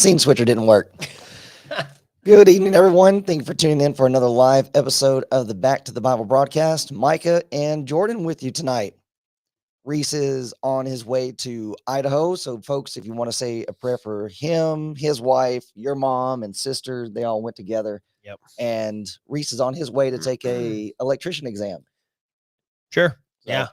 Scene switcher didn't work. Good evening, everyone. Thank you for tuning in for another live episode of the Back to the Bible broadcast. Micah and Jordan with you tonight. Reese is on his way to Idaho. So, folks, if you want to say a prayer for him, his wife, your mom, and sister, they all went together. Yep. And Reese is on his way to take a electrician exam. Sure. So, Yeah.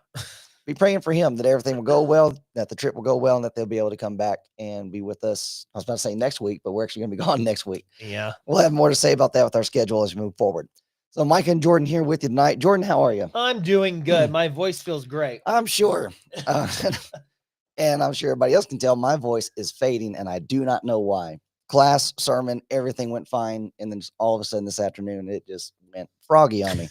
be praying for him that everything will go well, that the trip will go well, and that they'll be able to come back and be with us. I was about to say next week, but we're actually going to be gone next week. Yeah. We'll have more to say about that with our schedule as we move forward. So, Mike and Jordan here with you tonight. Jordan, how are you? I'm doing good. My voice feels great. I'm sure. And I'm sure everybody else can tell my voice is fading, and I do not know why. Class, sermon, everything went fine. And then just all of a sudden this afternoon, it just went froggy on me.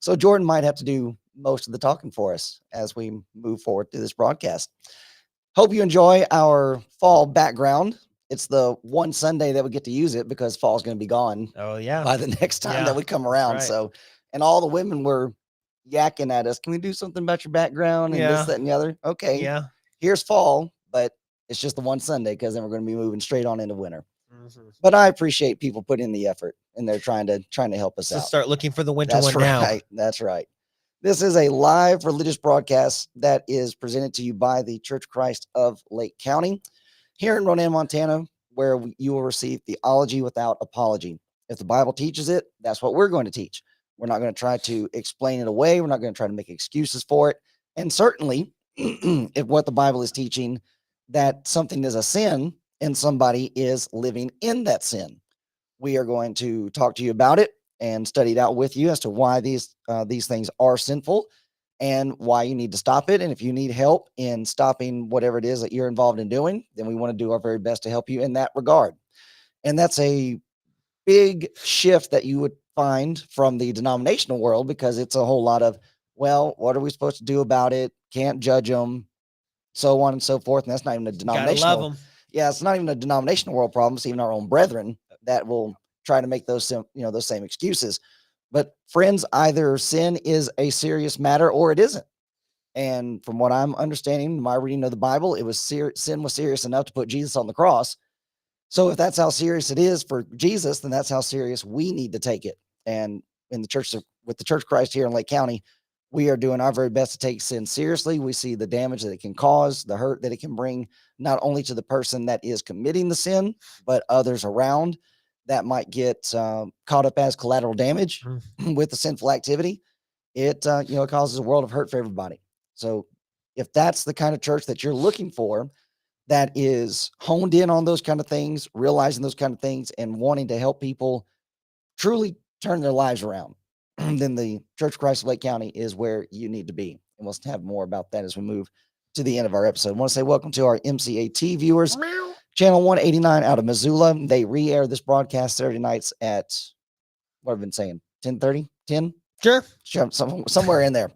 So, Jordan might have to do most of the talking for us as we move forward through this broadcast. Hope you enjoy our fall background. It's the one Sunday that we get to use it because fall's going to be gone Oh, yeah. by the next time Yeah, that we come around. right. So, and all the women were yakking at us. Can we do something about your background and this, Yeah. that, and the other? Okay, Yeah. here's fall, but it's just the one Sunday because then we're going to be moving straight on into winter. Mhm. But I appreciate people putting in the effort and they're trying to help us So out. start looking for the winter That's one now. right. That's right. This is a live religious broadcast that is presented to you by the Church of Christ of Lake County here in Ronan, Montana, where you will receive theology without apology. If the Bible teaches it, that's what we're going to teach. We're not going to try to explain it away. We're not going to try to make excuses for it. And certainly, if what the Bible is teaching that something is a sin and somebody is living in that sin, we are going to talk to you about it and study it out with you as to why these things are sinful and why you need to stop it. And if you need help in stopping whatever it is that you're involved in doing, then we want to do our very best to help you in that regard. And that's a big shift that you would find from the denominational world because it's a whole lot of, well, what are we supposed to do about it? Can't judge them, so on and so forth. And that's not even a Gotta love denominational. them. Yeah, it's not even a denominational world problem. It's even our own brethren that will try to make those those same excuses. But friends, either sin is a serious matter or it isn't. And from what I'm understanding, my reading of the Bible, it was sin was serious enough to put Jesus on the cross. So if that's how serious it is for Jesus, then that's how serious we need to take it. And in the church with the Church of Christ here in Lake County, we are doing our very best to take sin seriously. We see the damage that it can cause, the hurt that it can bring, not only to the person that is committing the sin, but others around that might get caught up as collateral damage with the sinful activity. It it causes a world of hurt for everybody. So if that's the kind of church that you're looking for, that is honed in on those kind of things, realizing those kind of things, and wanting to help people truly turn their lives around, then the Church of Christ of Lake County is where you need to be. And we'll have more about that as we move to the end of our episode. I want to say welcome to our MCAT viewers. Channel 189 out of Missoula. They re-air this broadcast Saturday nights at, what have I been saying, 10:30? 10? Sure. Somewhere in there.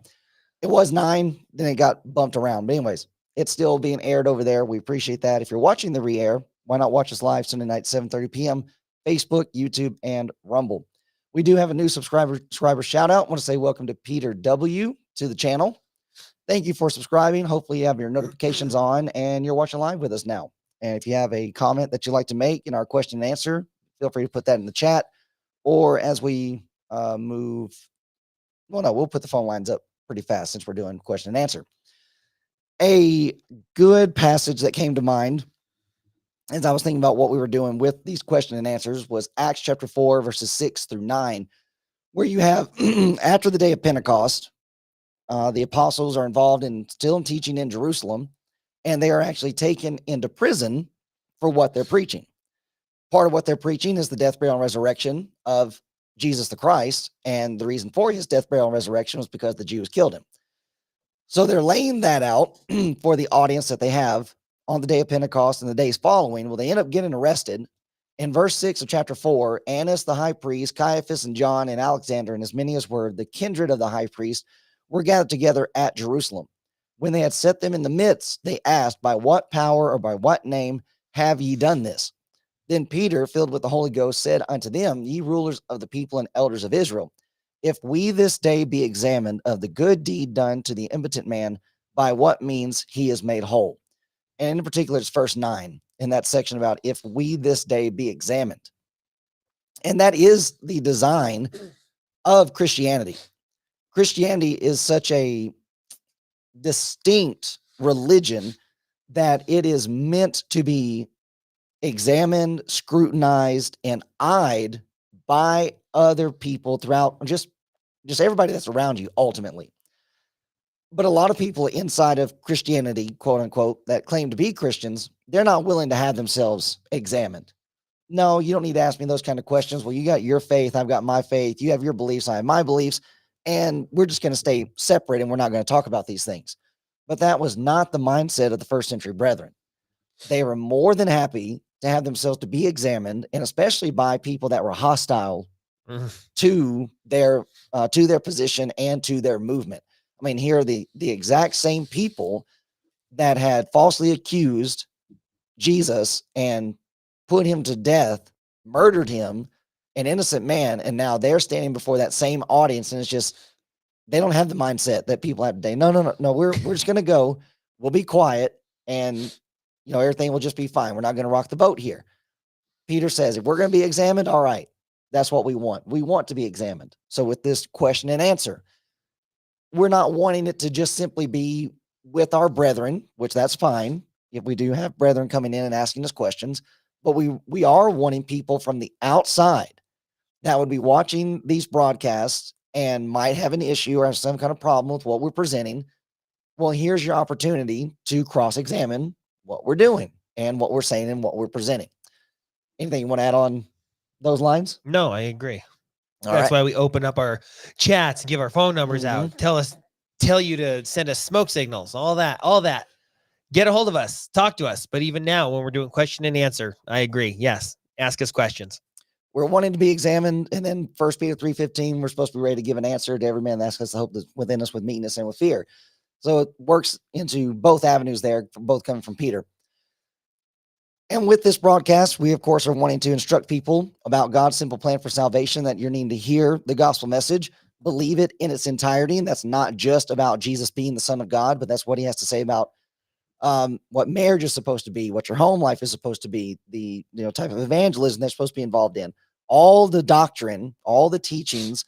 It was 9, then it got bumped around. But anyways, it's still being aired over there. We appreciate that. If you're watching the re-air, why not watch us live Sunday night, 7:30 p.m., Facebook, YouTube, and Rumble. We do have a new subscriber shout out. I want to say welcome to Peter W. to the channel. Thank you for subscribing. Hopefully you have your notifications on and you're watching live with us now. And if you have a comment that you'd like to make in our question and answer, feel free to put that in the chat. Or as we we'll put the phone lines up pretty fast since we're doing question and answer. A good passage that came to mind as I was thinking about what we were doing with these question and answers was Acts chapter 4, verses 6 through 9, where you have after the day of Pentecost, the apostles are involved in still teaching in Jerusalem, and they are actually taken into prison for what they're preaching. Part of what they're preaching is the death, burial, and resurrection of Jesus the Christ. And the reason for his death, burial, and resurrection was because the Jews killed him. So they're laying that out for the audience that they have on the day of Pentecost and the days following. Well, they end up getting arrested. In verse 6 of chapter 4, Annas the high priest, Caiaphas and John and Alexander, and as many as were the kindred of the high priest, were gathered together at Jerusalem. When they had set them in the midst, they asked, by what power or by what name have ye done this? Then Peter, filled with the Holy Ghost, said unto them, ye rulers of the people and elders of Israel, if we this day be examined of the good deed done to the impotent man, by what means he is made whole. And in particular, it's verse 9. in that section about if we this day be examined. And that is the design of Christianity. Christianity is such a distinct religion that it is meant to be examined, scrutinized, and eyed by other people throughout just everybody that's around you ultimately. But a lot of people inside of Christianity, quote unquote, that claim to be Christians, they're not willing to have themselves examined. No, you don't need to ask me those kind of questions. Well, you got your faith, I've got my faith, you have your beliefs, I have my beliefs, and we're just going to stay separate and we're not going to talk about these things. But that was not the mindset of the first century brethren. They were more than happy to have themselves to be examined, and especially by people that were hostile to their position and to their movement. I mean, here are the exact same people that had falsely accused Jesus and put him to death, murdered him, an innocent man, and now they're standing before that same audience, and it's just they don't have the mindset that people have today. No, we're just gonna go, we'll be quiet, and everything will just be fine. We're not gonna rock the boat here. Peter says, if we're gonna be examined, all right, that's what we want. We want to be examined. So with this question and answer, we're not wanting it to just simply be with our brethren, which that's fine if we do have brethren coming in and asking us questions, but we are wanting people from the outside that would be watching these broadcasts and might have an issue or have some kind of problem with what we're presenting. Well, here's your opportunity to cross-examine what we're doing and what we're saying and what we're presenting. Anything you want to add on those lines? No, I agree. All That's right. why we open up our chats, give our phone numbers out, tell you to send us smoke signals, all that. Get a hold of us, talk to us. But even now, when we're doing question and answer, I agree. Yes, ask us questions. We're wanting to be examined, and then 1 Peter 3:15, we're supposed to be ready to give an answer to every man that asks us the hope that's within us with meekness and with fear. So it works into both avenues there, both coming from Peter. And with this broadcast, we, of course, are wanting to instruct people about God's simple plan for salvation, that you're needing to hear the gospel message, believe it in its entirety. And that's not just about Jesus being the Son of God, but that's what he has to say about what marriage is supposed to be, what your home life is supposed to be, the type of evangelism they're supposed to be involved in, all the doctrine, all the teachings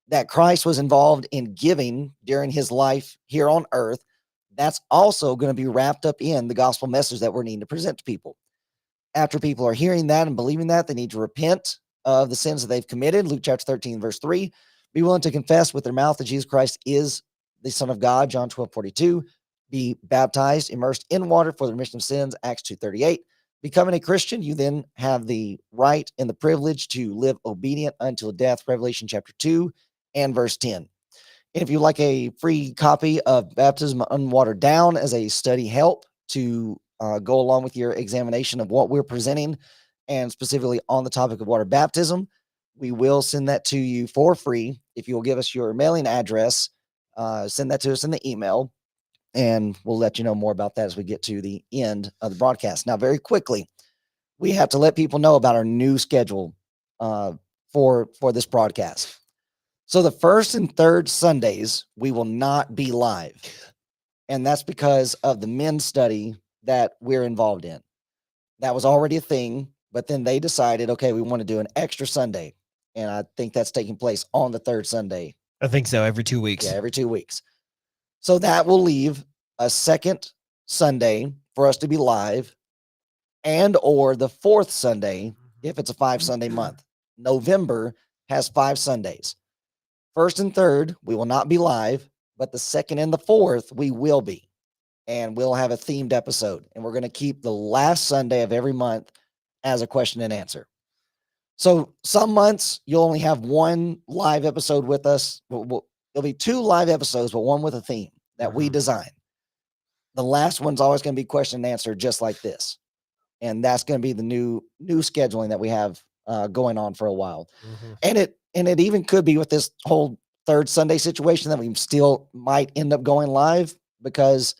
that Christ was involved in giving during his life here on earth. That's also going to be wrapped up in the gospel message that we're needing to present to people. After people are hearing that and believing that, they need to repent of the sins that they've committed. Luke chapter 13, verse 3, be willing to confess with their mouth that Jesus Christ is the Son of God, John 12:42, be baptized, immersed in water for the remission of sins, Acts 2:38. Becoming a Christian, you then have the right and the privilege to live obedient until death, Revelation chapter 2 and verse 10. And if you like a free copy of Baptism Unwatered Down as a study help to go along with your examination of what we're presenting, and specifically on the topic of water baptism, we will send that to you for free. If you'll give us your mailing address, send that to us in the email, and we'll let you know more about that as we get to the end of the broadcast. Now, very quickly, we have to let people know about our new schedule for this broadcast. So the first and third Sundays, we will not be live. And that's because of the men's study that we're involved in. That was already a thing, but then they decided, okay, we want to do an extra Sunday. And I think that's taking place on the third Sunday. I think so, every 2 weeks. Yeah, every 2 weeks. So that will leave a second Sunday for us to be live, and or the fourth Sunday if it's a 5 Sunday month. November has 5 Sundays. First and third, we will not be live, but the second and the fourth, we will be. And we'll have a themed episode. And we're going to keep the last Sunday of every month as a question and answer. So some months, you'll only have one live episode with us. There'll be 2 live episodes, but one with a theme that we design. The last one's always going to be question and answer, just like this. And that's going to be the new scheduling that we have going on for a while. And it even could be with this whole third Sunday situation that we still might end up going live because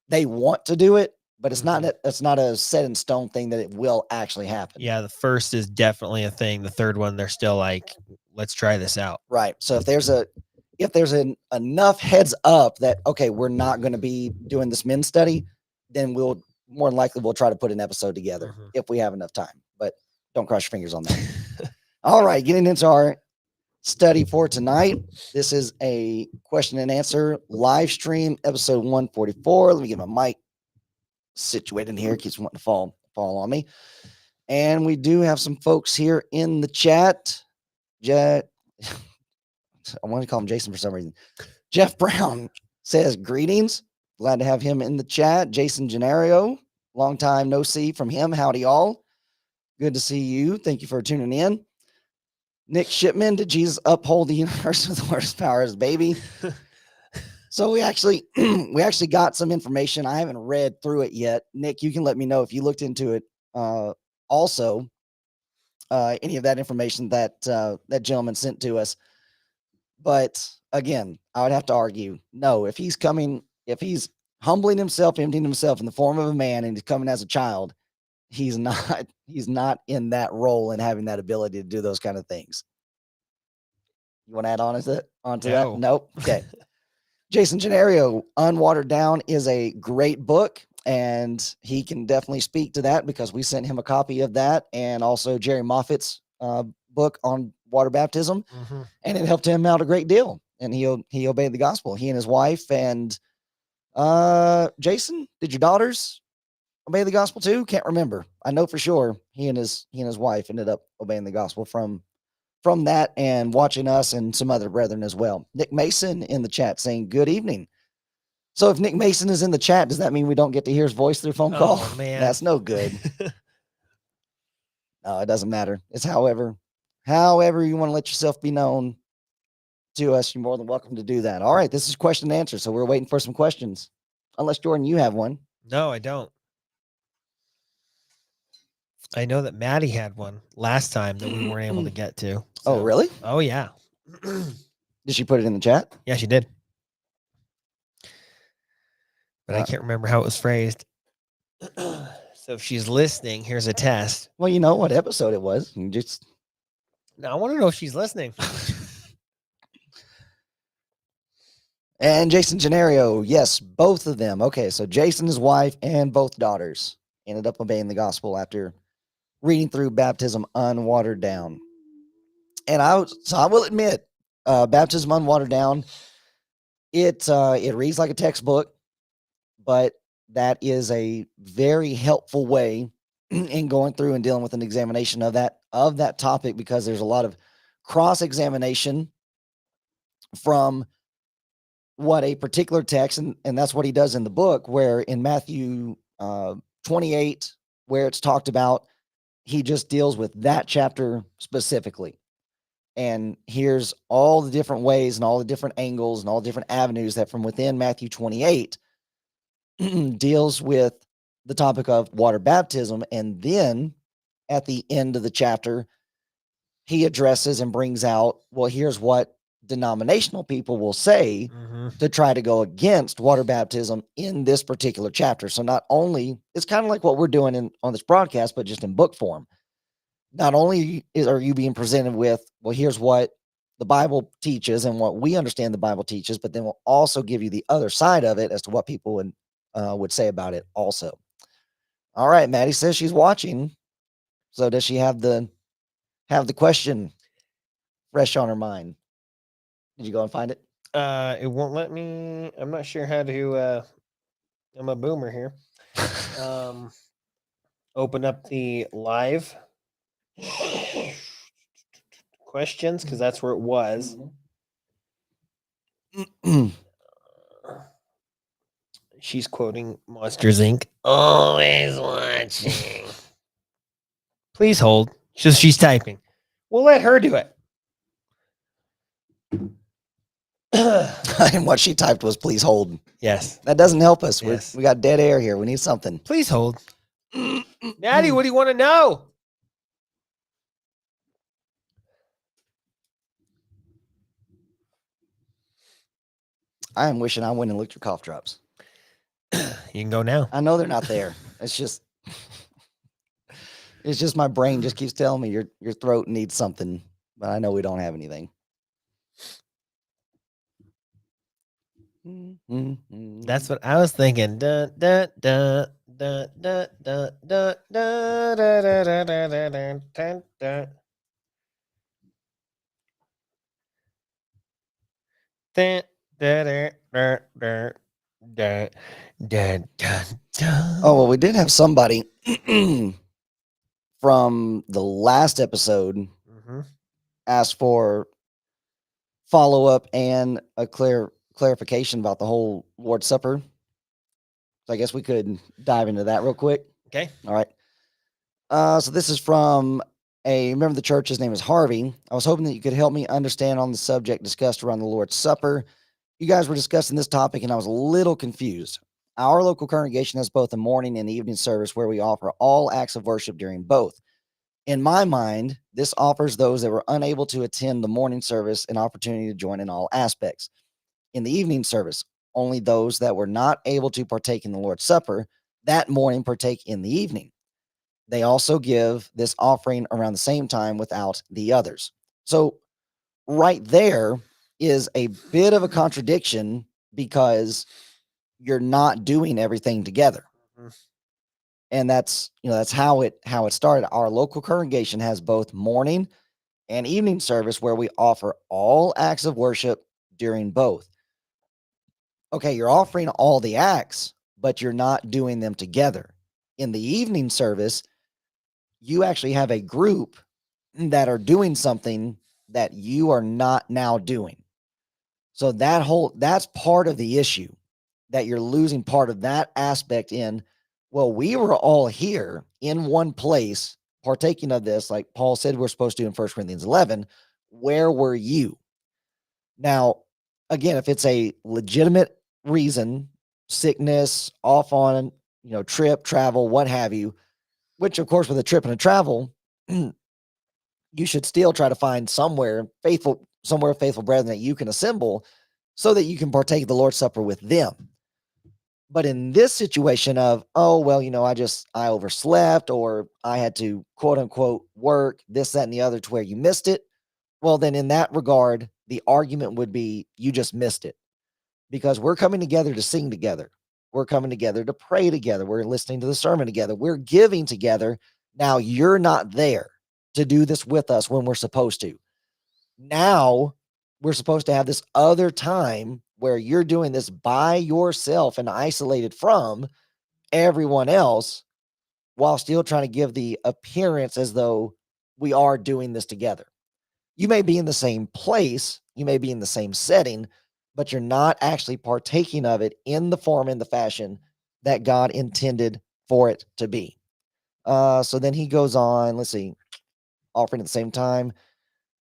they want to do it, but it's not a set in stone thing that it will actually happen. Yeah, the first is definitely a thing. The third one, they're still like, let's try this out. Right. So if there's enough heads up that, okay, we're not going to be doing this men's study, then we'll more than likely we'll try to put an episode together Mhm. if we have enough time. But don't cross your fingers on that. All right, getting into our study for tonight. This is a question and answer live stream, episode 144. Let me get my mic situated here. It keeps wanting to fall on me. And we do have some folks here in the chat. I want to call him Jason for some reason. Jeff Brown says, greetings. Glad to have him in the chat. Jason Gennario, long time no see from him. Howdy, all. Good to see you. Thank you for tuning in. Nick Shipman, did Jesus uphold the universe with the worst powers, baby? So we actually got some information. I haven't read through it yet. Nick, you can let me know if you looked into it. Also, any of that information that that gentleman sent to us. But again, I would have to argue, no, if he's humbling himself, emptying himself in the form of a man, and he's coming as a child, he's not in that role and having that ability to do those kind of things. You want to add on onto that? No. Nope. Okay. Jason Gennario, Unwatered Down is a great book, and he can definitely speak to that because we sent him a copy of that, and also Jerry Moffat's book on water baptism, and it helped him out a great deal. And he obeyed the gospel. He and his wife. And Jason, did your daughters obey the gospel too? Can't remember. I know for sure he and his wife ended up obeying the gospel from that and watching us and some other brethren as well. Nick Mason in the chat saying good evening. So if Nick Mason is in the chat, does that mean we don't get to hear his voice through phone call? Oh, man. That's no good. No, it doesn't matter. It's however you want to let yourself be known to us, you're more than welcome to do that. All right, this is question and answer. So we're waiting for some questions. Unless Jordan, you have one. No, I don't. I know that Maddie had one last time that we weren't able to get to. Oh, really? Oh, yeah. Did she put it in the chat? Yeah, she did. But I can't remember how it was phrased. So if she's listening, here's a test. Well, you know what episode it was. You just Now I want to know if she's listening. And Jason Gennario, yes, both of them. Okay, so Jason, his wife, and both daughters ended up obeying the gospel after reading through Baptism Unwatered Down. And I will admit, Baptism Unwatered Down, it reads like a textbook, but that is a very helpful way in going through and dealing with an examination of that topic, because there's a lot of cross-examination from what a particular text, and that's what he does in the book, where in Matthew 28, where it's talked about, he just deals with that chapter specifically. And here's all the different ways and all the different angles and all the different avenues that from within Matthew 28 deals with the topic of water baptism. And then at the end of the chapter, he addresses and brings out, well, here's what denominational people will say to try to go against water baptism in this particular chapter. So not only, it's kind of like what we're doing on this broadcast, but just in book form. Not only are you being presented with, well, here's what the Bible teaches and what we understand the Bible teaches, but then we'll also give you the other side of it as to what people would say about it also. All right, Maddie says she's watching. So does she have the question fresh on her mind? Did you go and find it? It won't let me. I'm not sure how to. I'm a boomer here. Open up the live questions, because that's where it was. She's quoting Monsters Inc. Always watching. Please hold. She's typing. We'll let her do it. And what she typed was, please hold. Yes. That doesn't help us. Yes. We got dead air here. We need something. Please hold. Maddie, what do you want to know? I am wishing I went and looked your cough drops. You can go now. I know they're not there. It's just my brain just keeps telling me your throat needs something, but I know we don't have anything. That's what I was thinking. Dun, dun, dun, da, da, da, da, da, da, da, da, da, da, da, da, da. Da, da, da, da, da, da, da, da, da. Oh, well, we did have somebody from the last episode Mhm. ask for follow-up and a clarification about the whole Lord's Supper. So I guess we could dive into that real quick. Okay. All right. So this is from a member of the church. His name is Harvey. I was hoping that you could help me understand on the subject discussed around the Lord's Supper. You guys were discussing this topic, and I was a little confused. Our local congregation has both a morning and evening service where we offer all acts of worship during both. In my mind, this offers those that were unable to attend the morning service an opportunity to join in all aspects. In the evening service, only those that were not able to partake in the Lord's Supper that morning partake in the evening. They also give this offering around the same time without the others. So, right there is a bit of a contradiction because you're not doing everything together. Mhm. And that's how it started. Our local congregation has both morning and evening service where we offer all acts of worship during both. Okay, you're offering all the acts, but you're not doing them together. In the evening service, you actually have a group that are doing something that you are not now doing. So that's part of the issue, that you're losing part of that aspect in, well, we were all here in one place partaking of this, like Paul said we're supposed to in 1 Corinthians 11. Where were you? Now, again, if it's a legitimate reason, sickness, off on, trip, travel, what have you, which of course with a trip and a travel, you should still try to find somewhere faithful brethren that you can assemble so that you can partake of the Lord's Supper with them. But in this situation of, oh, well, I overslept or I had to quote unquote work this, that, and the other to where you missed it. Well, then in that regard, the argument would be you just missed it because we're coming together to sing together. We're coming together to pray together. We're listening to the sermon together. We're giving together. Now you're not there to do this with us when we're supposed to. Now we're supposed to have this other time where you're doing this by yourself and isolated from everyone else while still trying to give the appearance as though we are doing this together. You may be in the same place, you may be in the same setting, but you're not actually partaking of it in the form and the fashion that God intended for it to be. So then he goes on, let's see, offering at the same time.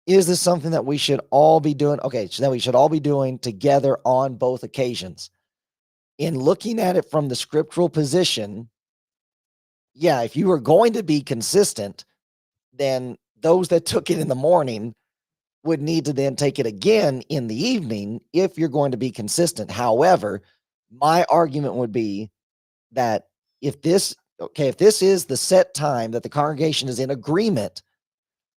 Is this something that we should all be doing? Okay, so that we should all be doing together on both occasions. In looking at it from the scriptural position, yeah, if you were going to be consistent, then those that took it in the morning would need to then take it again in the evening if you're going to be consistent. However, my argument would be that if this is the set time that the congregation is in agreement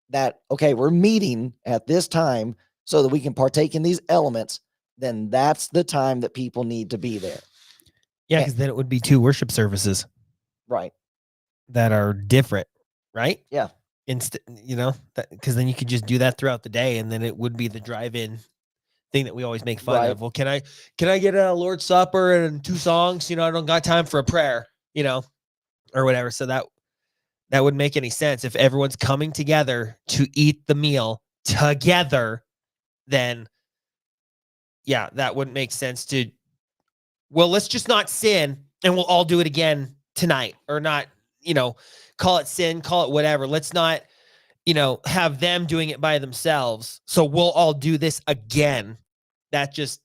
that, okay, we're meeting at this time so that we can partake in these elements, then that's the time that people need to be there. Yeah, because then it would be two worship services Right. that are different, right? Yeah. Because then you could just do that throughout the day, and then it would be the drive-in thing that we always make fun Right. of. Well, can I get a Lord's Supper and 2 songs? I don't got time for a prayer, or whatever. So that wouldn't make any sense if everyone's coming together to eat the meal together. Then, yeah, that wouldn't make sense to. Well, let's just not sin, and we'll all do it again tonight, or not. Call it sin, call it whatever. Let's not, have them doing it by themselves. So we'll all do this again. There's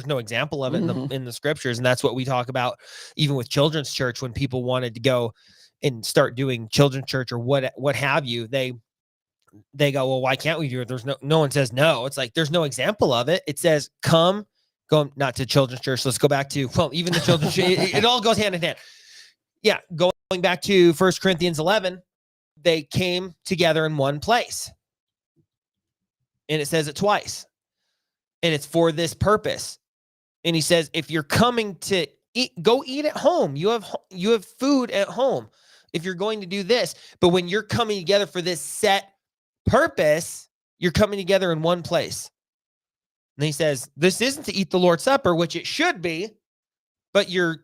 no example of it in the scriptures. And that's what we talk about even with children's church. When people wanted to go and start doing children's church or what have you, they go, well, why can't we do it? There's no one says no. It's like, there's no example of it. It says, go not to children's church. Let's go back to, well, even the children's church, it all goes hand in hand. Yeah. Going back to 1 Corinthians 11, they came together in one place. And it says it twice. And it's for this purpose. And he says, if you're coming to go eat at home. You have food at home if you're going to do this. But when you're coming together for this set purpose, you're coming together in one place. And he says, this isn't to eat the Lord's Supper, which it should be, but you're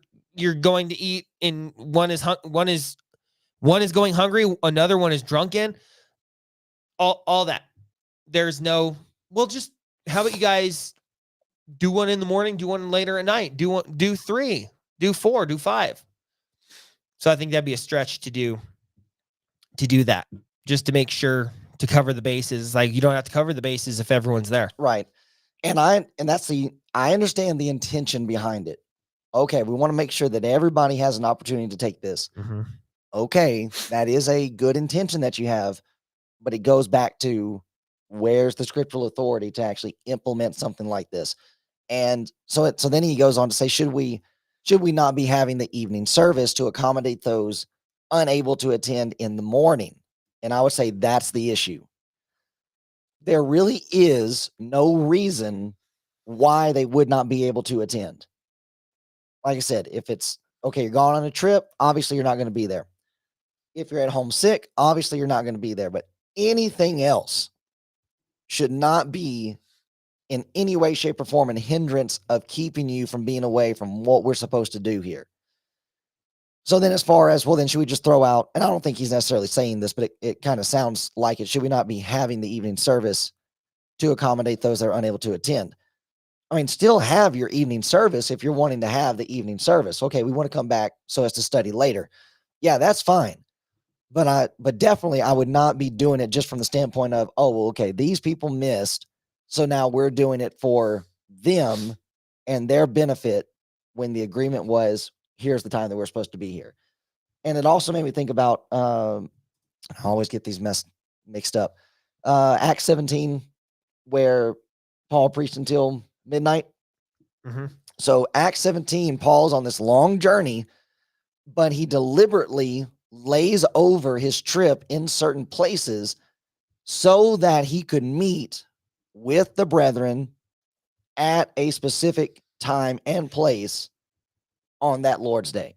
going to eat in one is going hungry, another one is drunken. All that. There's no, well, just how about you guys do one in the morning, do one later at night, do 3, do 4, do 5. So I think that'd be a stretch to do that, just to make sure to cover the bases. Like, you don't have to cover the bases if everyone's there. Right. And I understand the intention behind it. Okay, we want to make sure that everybody has an opportunity to take this. Mm-hmm. Okay, that is a good intention that you have, but it goes back to, where's the scriptural authority to actually implement something like this? And so then he goes on to say, should we not be having the evening service to accommodate those unable to attend in the morning? And I would say that's the issue. There really is no reason why they would not be able to attend. Like I said, if it's okay, you're going on a trip, obviously you're not going to be there. If you're at home sick, obviously you're not going to be there. But anything else should not be in any way, shape, or form a hindrance of keeping you from being away from what we're supposed to do here. So then, as far as, well, then should we just throw out, and I don't think he's necessarily saying this, but it kind of sounds like it, should we not be having the evening service to accommodate those that are unable to attend? I mean, still have your evening service if you're wanting to have the evening service. Okay, we want to come back so as to study later. Yeah, that's fine. But definitely I would not be doing it just from the standpoint of, oh, well, okay, these people missed, so now we're doing it for them and their benefit, when the agreement was, here's the time that we're supposed to be here. And it also made me think about, I always get these mixed up. Acts 17, where Paul preached until midnight. Mm-hmm. So Acts 17, Paul's on this long journey, but he deliberately lays over his trip in certain places so that he could meet with the brethren at a specific time and place on that Lord's Day.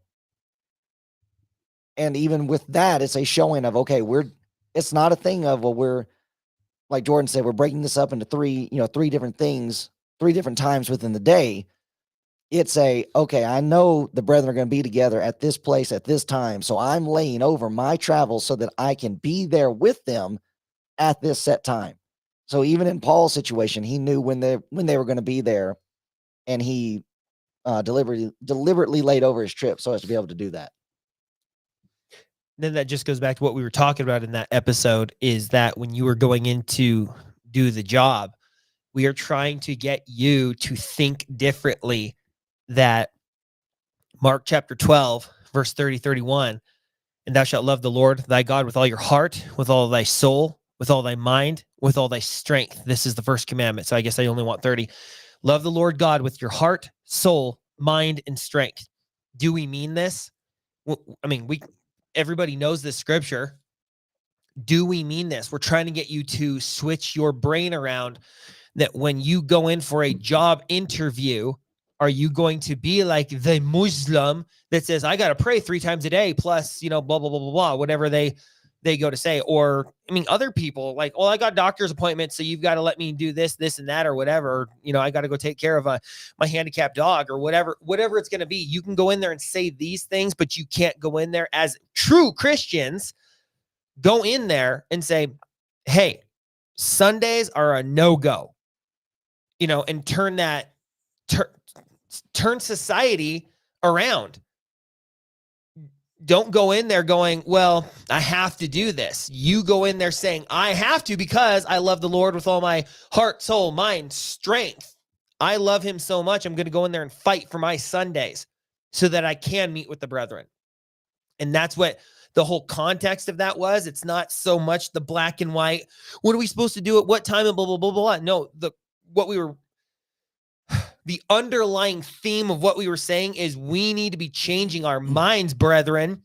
And even with that, it's a showing of, okay, it's not a thing of, well, we're, like Jordan said, we're breaking this up into three different things, 3 different times within the day. It's okay, I know the brethren are going to be together at this place at this time, so I'm laying over my travels so that I can be there with them at this set time. So even in Paul's situation, he knew when they were going to be there, and he deliberately laid over his trip so as to be able to do that. Then that just goes back to what we were talking about in that episode, is that when you were going in to do the job, we are trying to get you to think differently. That Mark chapter 12, verse 30-31, and thou shalt love the Lord thy God with all your heart, with all thy soul, with all thy mind, with all thy strength. This is the first commandment. So I guess I only want 30. Love the Lord God with your heart, soul, mind, and strength. Do we mean this? I mean, everybody knows this scripture. Do we mean this? We're trying to get you to switch your brain around, that when you go in for a job interview, are you going to be like the Muslim that says, I got to pray 3 times a day, plus, blah, blah, blah, blah, blah, whatever they go to say? Or, I mean, other people like, well, I got doctor's appointments, so you've got to let me do this, this, and that, or whatever. I got to go take care of my handicapped dog, or whatever it's going to be. You can go in there and say these things, but you can't go in there as true Christians. Go in there and say, hey, Sundays are a no-go, and turn society around. Don't go in there going, well, I have to do this. You go in there saying, I have to because I love the Lord with all my heart, soul, mind, strength. I love him so much, I'm going to go in there and fight for my Sundays so that I can meet with the brethren. And that's what the whole context of that was. It's not so much the black and white, what are we supposed to do at what time, and blah, blah, blah, blah. No, the underlying theme of what we were saying is we need to be changing our minds, brethren,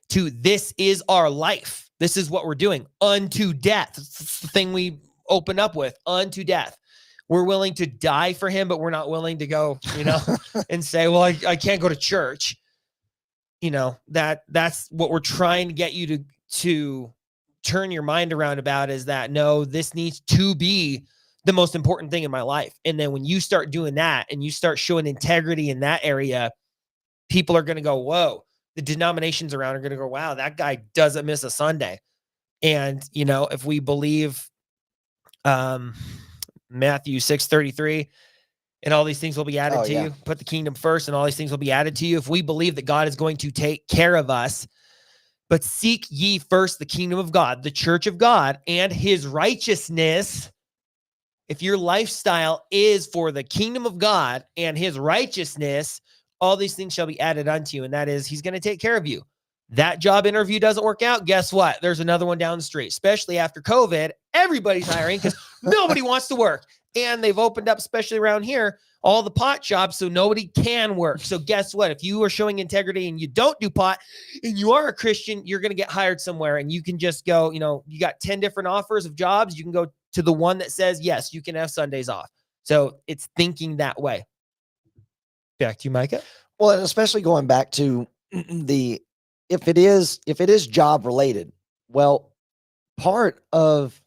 to this is our life. This is what we're doing unto death. It's the thing we open up with, unto death. we're willing to die for him, but we're not willing to go, and say, well, I can't go to church. That's what we're trying to get you to turn your mind around about, is that, no, this needs to be the most important thing in my life. And then when you start doing that and you start showing integrity in that area, people are going to go, whoa, the denominations around are going to go, wow, that guy doesn't miss a Sunday. And, if we believe Matthew 6:33, and all these things will be added to you, put the kingdom first and all these things will be added to you. If we believe that God is going to take care of us, but seek ye first the kingdom of God, the church of God, and his righteousness. If your lifestyle is for the kingdom of God and his righteousness, all these things shall be added unto you. And that is, he's going to take care of you. That job interview doesn't work out. Guess what? There's another one down the street, especially after COVID. Everybody's hiring because nobody wants to work. And they've opened up, especially around here, all the pot shops, so nobody can work. So guess what? If you are showing integrity and you don't do pot and you are a Christian, you're going to get hired somewhere, and you can just go, you got 10 different offers of jobs. You can go to the one that says, yes, you can have Sundays off. So it's thinking that way. Back to you, Micah. Well, and especially going back to if it is job related, well, part of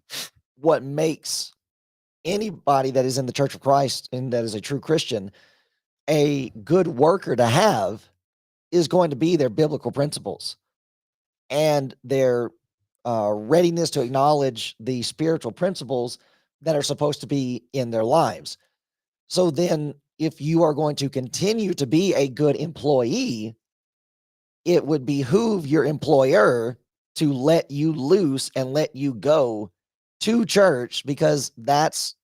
what makes anybody that is in the Church of Christ and that is a true Christian a good worker to have is going to be their biblical principles and their readiness to acknowledge the spiritual principles that are supposed to be in their lives. So then, if you are going to continue to be a good employee, it would behoove your employer to let you loose and let you go to church, because that's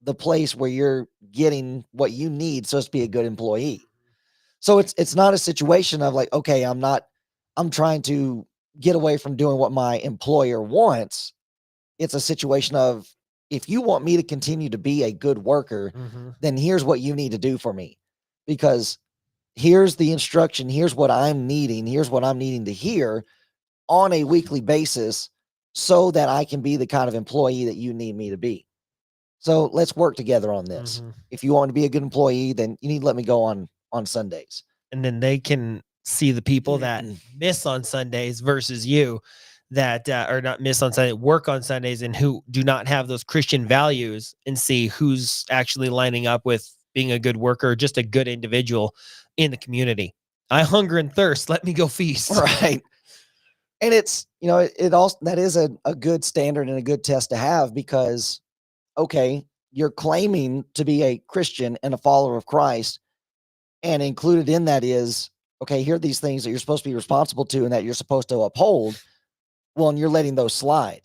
the place where you're getting what you need so as to be a good employee. So it's not a situation of like, okay, I'm trying to get away from doing what my employer wants. It's a situation of, if you want me to continue to be a good worker, then here's what you need to do for me, because here's the instruction. Here's what I'm needing. Here's what I'm needing to hear on a weekly basis so that I can be the kind of employee that you need me to be. So let's work together on this. If you want to be a good employee, then you need to let me go on Sundays. And then they can see the people that miss on Sundays versus you that are not miss on Sunday, work on Sundays, and who do not have those Christian values, and see who's actually lining up with being a good worker, just a good individual in the community. I hunger and thirst. Let me go feast. Right. And it's, it also, that is a good standard and a good test to have, because, okay, you're claiming to be a Christian and a follower of Christ, and included in that is, okay, here are these things that you're supposed to be responsible to and that you're supposed to uphold. Well, and you're letting those slide.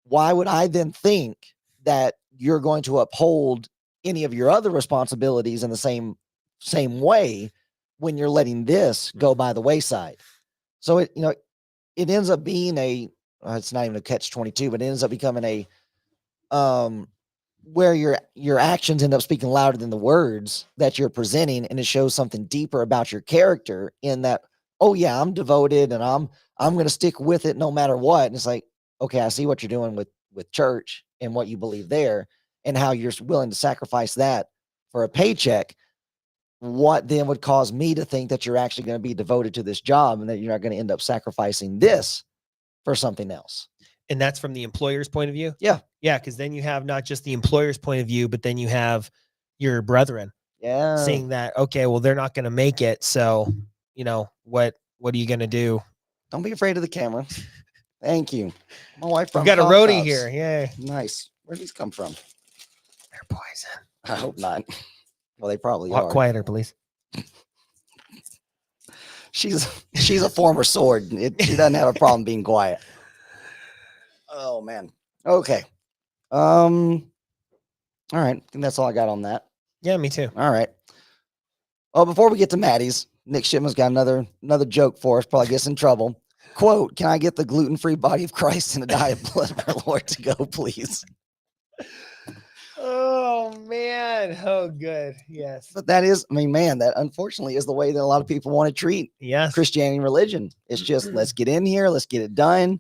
Why would I then think that you're going to uphold any of your other responsibilities in the same way when you're letting this go by the wayside? So it ends up being it's not even a catch-22, but it ends up becoming where your actions end up speaking louder than the words that you're presenting, and it shows something deeper about your character in that, oh yeah, I'm devoted and I'm going to stick with it no matter what. And it's like, okay, I see what you're doing with church and what you believe there and how you're willing to sacrifice that for a paycheck. What then would cause me to think that you're actually going to be devoted to this job and that you're not going to end up sacrificing this for something else? And that's from the employer's point of view? Yeah. Yeah, because then you have not just the employer's point of view, but then you have your brethren saying that, okay, well, they're not going to make it. So, what are you going to do? Don't be afraid of the camera. Thank you. My wife. We've got a roadie here. Yay. Nice. Where'd these come from? They're poison. I hope not. Well, they probably Walk are. Quieter, please. She's a former sword. She doesn't have a problem being quiet. Oh man. Okay. All right. I think that's all I got on that. Yeah, me too. All right. Well, before we get to Maddie's, Nick Shipman's got another joke for us. Probably gets in trouble. Quote, "Can I get the gluten-free body of Christ and the diet blood of our Lord to go, please?" Oh man. Oh, good. Yes. But that is, that unfortunately is the way that a lot of people want to treat Christianity and religion. It's just, let's get in here, let's get it done.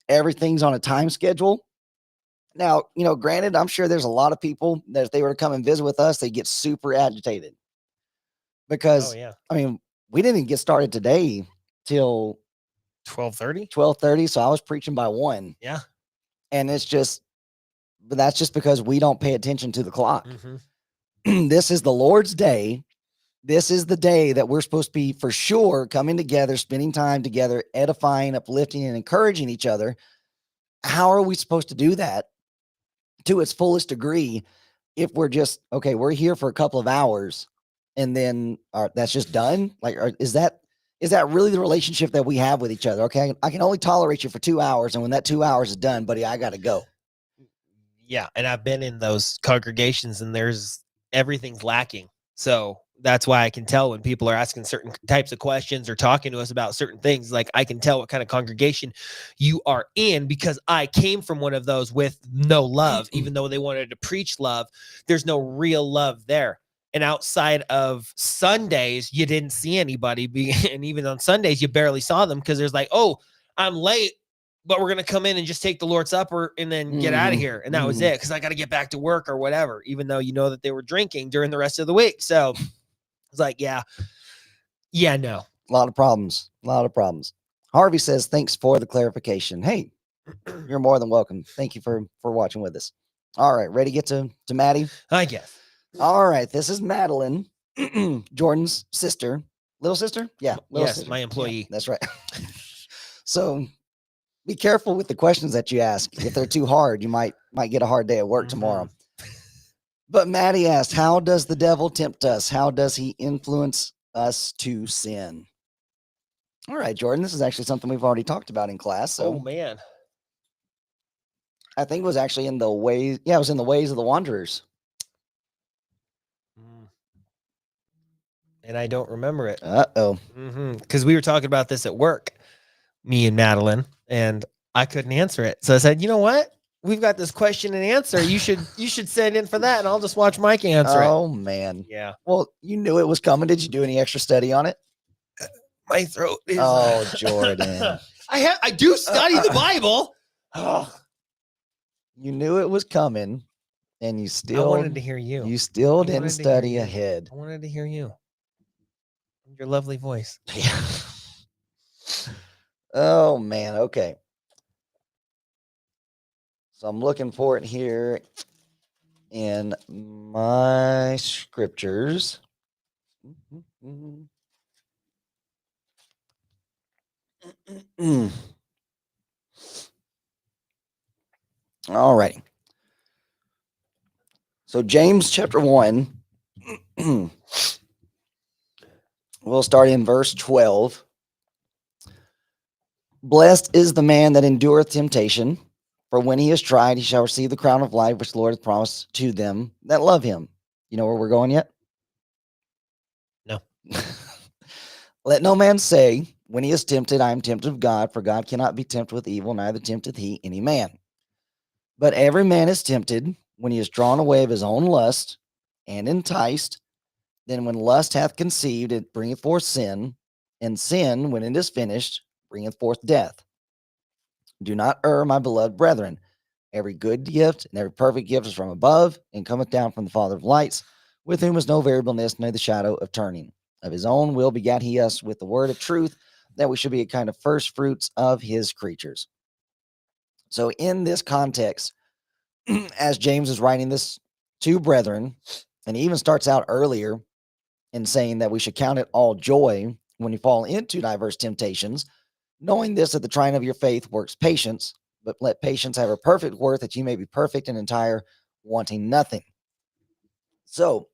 Everything's on a time schedule. Now, granted, I'm sure there's a lot of people that if they were to come and visit with us, they get super agitated because, Oh yeah. I mean, we didn't get started today till 12:30. 12:30, so I was preaching by 1, Yeah. and but that's just because we don't pay attention to the clock. Mm-hmm. This is the Lord's day. This is the day that we're supposed to be for sure coming together, spending time together, edifying, uplifting, and encouraging each other. How are we supposed to do that to its fullest degree if we're just, okay, we're here for a couple of hours and then that's just done? Like, is that really the relationship that we have with each other? Okay, I can only tolerate you for 2 hours, and when that 2 hours is done, buddy, I got to go. Yeah, and I've been in those congregations, and everything's lacking. So that's why I can tell when people are asking certain types of questions or talking to us about certain things. Like, I can tell what kind of congregation you are in because I came from one of those with no love. Even though they wanted to preach love, there's no real love there. And outside of Sundays, you didn't see anybody. And even on Sundays, you barely saw them because there's like, oh, I'm late, but we're going to come in and just take the Lord's Supper and then get out of here. And that was it, because I got to get back to work or whatever, even though that they were drinking during the rest of the week. So it's like, yeah, no. A lot of problems. Harvey says, thanks for the clarification. Hey, you're more than welcome. Thank you for watching with us. All right, ready to get to Maddie? I guess. All right, this is Madeline, Jordan's sister. Little sister? Yeah. Yes, sister. my employee. Yeah, that's right. So be careful with the questions that you ask. If they're too hard, you might get a hard day at work tomorrow. But Maddie asked, how does the devil tempt us? How does he influence us to sin? All right, Jordan, this is actually something we've already talked about in class. So, oh, man. I think it was actually in the ways. Yeah, it was in the ways of the wanderers. And I don't remember it. Uh-oh. Because we were talking about this at work, me and Madeline, and I couldn't answer it. So I said, you know what? We've got this question and answer. You should send in for that, and I'll just watch Mike answer it. Oh, man. Yeah. Well, you knew it was coming. Did you do any extra study on it? My throat is... Oh, Jordan. I do study the Bible. You knew it was coming, and you still... I wanted to hear you. You still didn't study ahead. I wanted to hear you. Your lovely voice. Yeah. Oh, man. Okay. So I'm looking for it here in my scriptures. All right. So James chapter 1, we'll start in verse 12. Blessed is the man that endureth temptation, for when he is tried, he shall receive the crown of life which the Lord hath promised to them that love him. You know where we're going yet? No. Let no man say, when he is tempted, I am tempted of God, for God cannot be tempted with evil, neither tempteth he any man. But every man is tempted when he is drawn away of his own lust and enticed. Then when lust hath conceived, it bringeth forth sin, and sin, when it is finished, bringeth forth death. Do not err, my beloved brethren. Every good gift and every perfect gift is from above, and cometh down from the Father of lights, with whom is no variableness, nor the shadow of turning. Of his own will begat he us with the word of truth, that we should be a kind of first fruits of his creatures. So in this context, as James is writing this to brethren, and he even starts out earlier in saying that we should count it all joy when you fall into diverse temptations, knowing this, that the trying of your faith works patience, but let patience have her perfect worth, that you may be perfect and entire, wanting nothing. So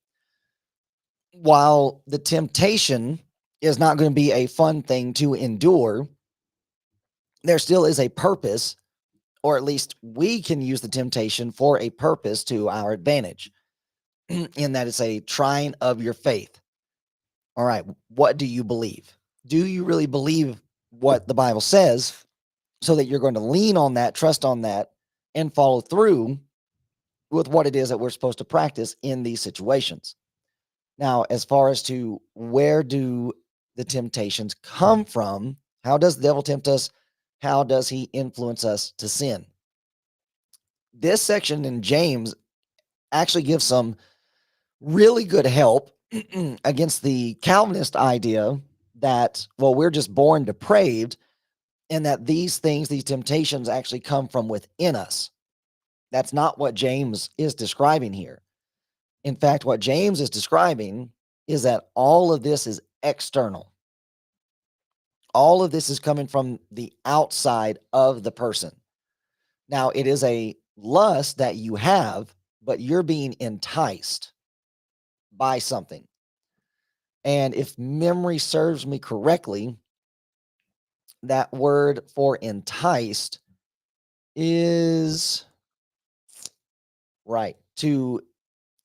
while the temptation is not going to be a fun thing to endure, there still is a purpose, or at least we can use the temptation for a purpose to our advantage, in that it's a trying of your faith. All right, what do you believe? Do you really believe what the Bible says, so that you're going to lean on that, trust on that, and follow through with what it is that we're supposed to practice in these situations? Now, as far as to where do the temptations come from, how does the devil tempt us? How does he influence us to sin? this section in James actually gives some really good help against the Calvinist idea that, well, we're just born depraved and that these things, these temptations actually come from within us. That's not what James is describing here. In fact, what James is describing is that all of this is external. All of this is coming from the outside of the person. Now, it is a lust that you have, but you're being enticed by something. And if memory serves me correctly, that word for enticed is right, to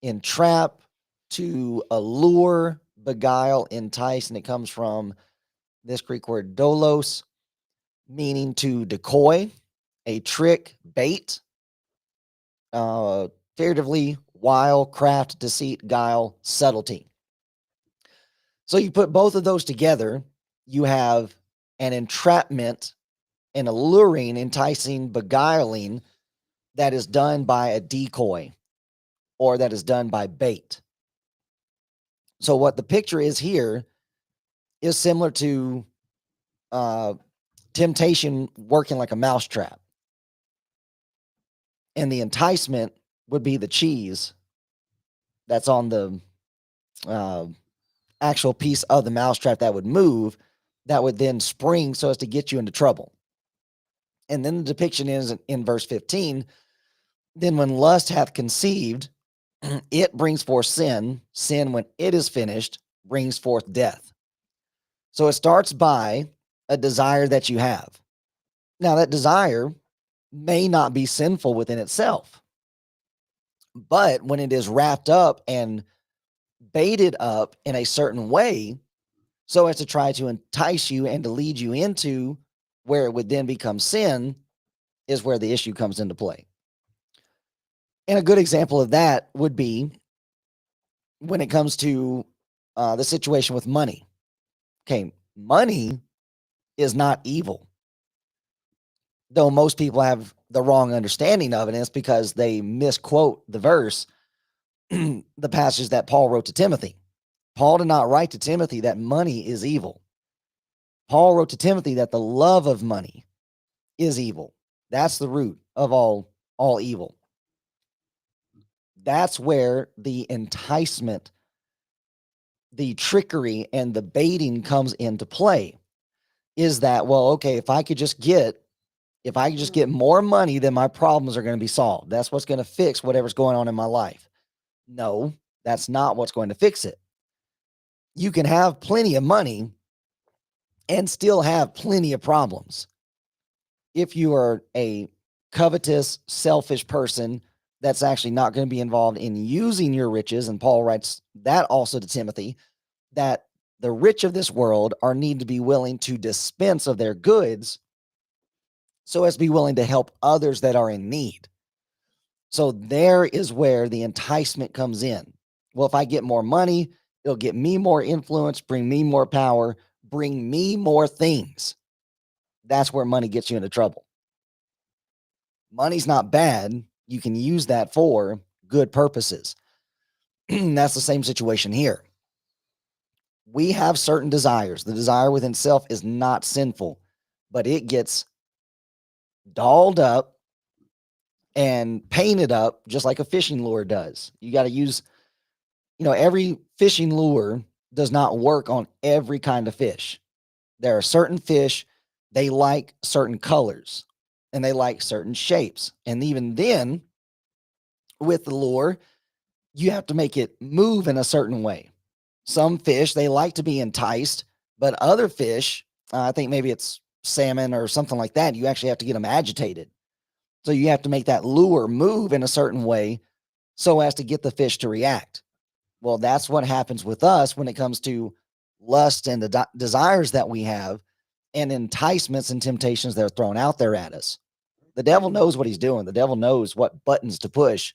entrap, to allure, beguile, entice, and it comes from this Greek word dolos, meaning to decoy, a trick, bait, figuratively, wile, craft, deceit, guile, subtlety. So you put both of those together, you have an entrapment, an alluring, enticing, beguiling that is done by a decoy or that is done by bait. So what the picture is here is similar to temptation working like a mousetrap. And the enticement would be the cheese that's on the actual piece of the mousetrap that would move, that would then spring so as to get you into trouble. And then the depiction is in verse 15, then when lust hath conceived, it brings forth sin. Sin, when it is finished, brings forth death. So it starts by a desire that you have. Now, that desire may not be sinful within itself, but when it is wrapped up and baited up in a certain way, so as to try to entice you and to lead you into where it would then become sin, is where the issue comes into play. And a good example of that would be when it comes to the situation with money. Okay, money is not evil, though most people have the wrong understanding of it, and it's because they misquote the verse, the passage that Paul wrote to Timothy. Paul did not write to Timothy that money is evil. Paul wrote to Timothy that the love of money is evil. That's the root of all evil. That's where the enticement, the trickery, and the baiting comes into play. Is that, well, okay, if I could just get more money, then my problems are going to be solved. That's what's going to fix whatever's going on in my life. No, that's not what's going to fix it. You can have plenty of money and still have plenty of problems. If you are a covetous, selfish person that's actually not going to be involved in using your riches, and Paul writes that also to Timothy, that the rich of this world are need to be willing to dispense of their goods so as to be willing to help others that are in need. So there is where the enticement comes in. Well, if I get more money, it'll get me more influence, bring me more power, bring me more things. That's where money gets you into trouble. Money's not bad. You can use that for good purposes. That's the same situation here. We have certain desires. The desire within self is not sinful, but it gets dolled up and painted up just like a fishing lure does. You got to use, every fishing lure does not work on every kind of fish. There are certain fish, they like certain colors and they like certain shapes. And even then, with the lure, you have to make it move in a certain way. Some fish, they like to be enticed, but other fish, I think maybe it's salmon or something like that, you actually have to get them agitated. So you have to make that lure move in a certain way so as to get the fish to react. Well, that's what happens with us when it comes to lust and the desires that we have and enticements and temptations that are thrown out there at us. The devil knows what he's doing. The devil knows what buttons to push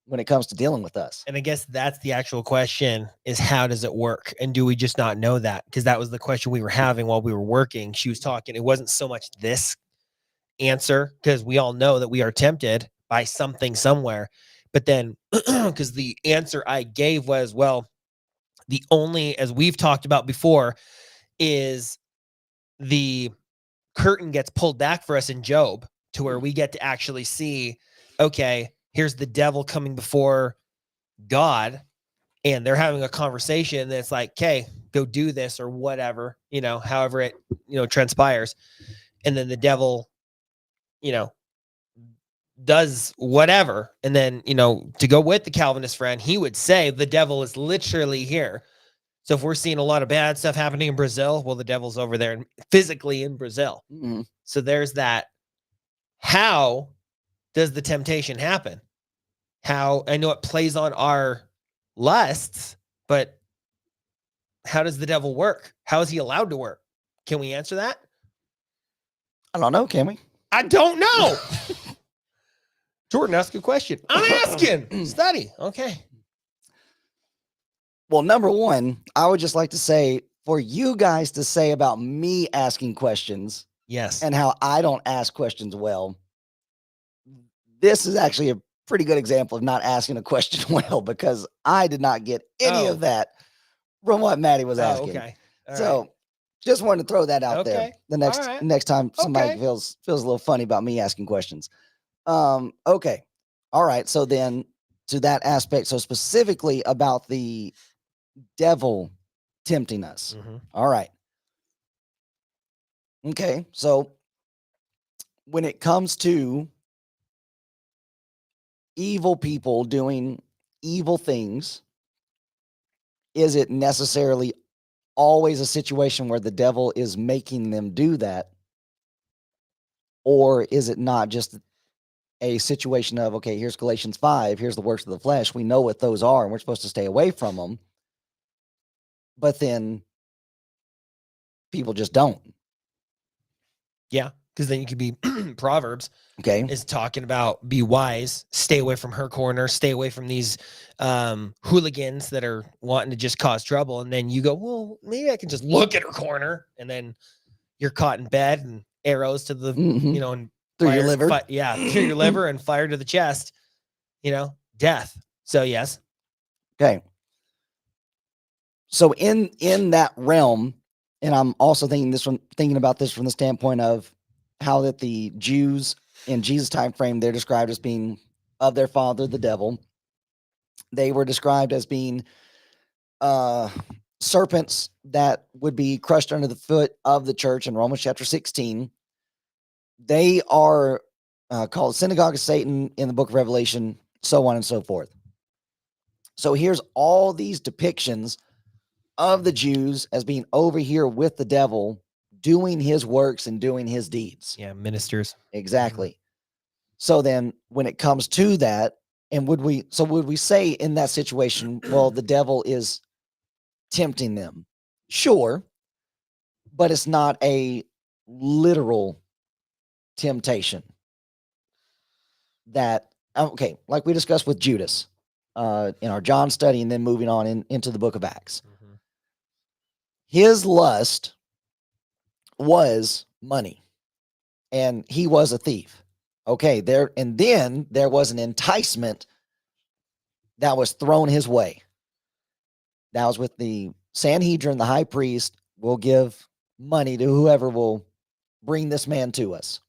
when it comes to dealing with us. And I guess that's the actual question, is how does it work? And do we just not know that? Because that was the question we were having while we were working. She was talking. It wasn't so much this answer, because we all know that we are tempted by something somewhere. But then, because the answer I gave was, well, the only, as we've talked about before, is the curtain gets pulled back for us in Job to where we get to actually see, okay, here's the devil coming before God, and they're having a conversation that's like, okay, go do this or whatever, however it, transpires. And then the devil, does whatever. And then, to go with the Calvinist friend, he would say the devil is literally here. So if we're seeing a lot of bad stuff happening in Brazil, well, the devil's over there and physically in Brazil. Mm-hmm. So there's that. How does the temptation happen? How, I know it plays on our lusts, but how does the devil work? How is he allowed to work? Can we answer that? I don't know. Can we? I don't know. Jordan, ask a question. I'm asking. Study. Okay. Well, number one, I would just like to say for you guys to say about me asking questions Yes. and how I don't ask questions well, this is actually a pretty good example of not asking a question well, because I did not get any of that from what Maddie was asking. Okay. All so right. just wanted to throw that out there. Okay. The next All right. next time somebody Okay. feels a little funny about me asking questions. Okay. All right. So then to that aspect, so specifically about the devil tempting us. Mhm. All right. Okay. So when it comes to evil people doing evil things, is it necessarily always a situation where the devil is making them do that? Or is it not just a situation of, okay, here's Galatians 5, here's the works of the flesh. We know what those are and we're supposed to stay away from them. But then people just don't. Yeah. Because then you could be Proverbs Okay. is talking about be wise, stay away from her corner, stay away from these hooligans that are wanting to just cause trouble. And then you go, well, maybe I can just look at her corner, and then you're caught in bed and arrows to the, Mhm. and Through your liver. through your liver and fire to the chest, death. So yes. Okay. So in that realm, and I'm also thinking about this from the standpoint of how that the Jews in Jesus' time frame, they're described as being of their father, the devil. They were described as being serpents that would be crushed under the foot of the church in Romans chapter 16. They are called synagogue of Satan in the book of Revelation, so on and so forth. So here's all these depictions of the Jews as being over here with the devil, doing his works and doing his deeds. Yeah, ministers. Exactly. So then when it comes to that, and would we say in that situation, well, the devil is tempting them? Sure, but it's not a literal temptation. That, okay, like we discussed with Judas in our John study, and then moving on into the book of Acts. Mhm. His lust was money, and he was a thief. Okay, and then there was an enticement that was thrown his way. That was with the Sanhedrin, the high priest will give money to whoever will bring this man to us.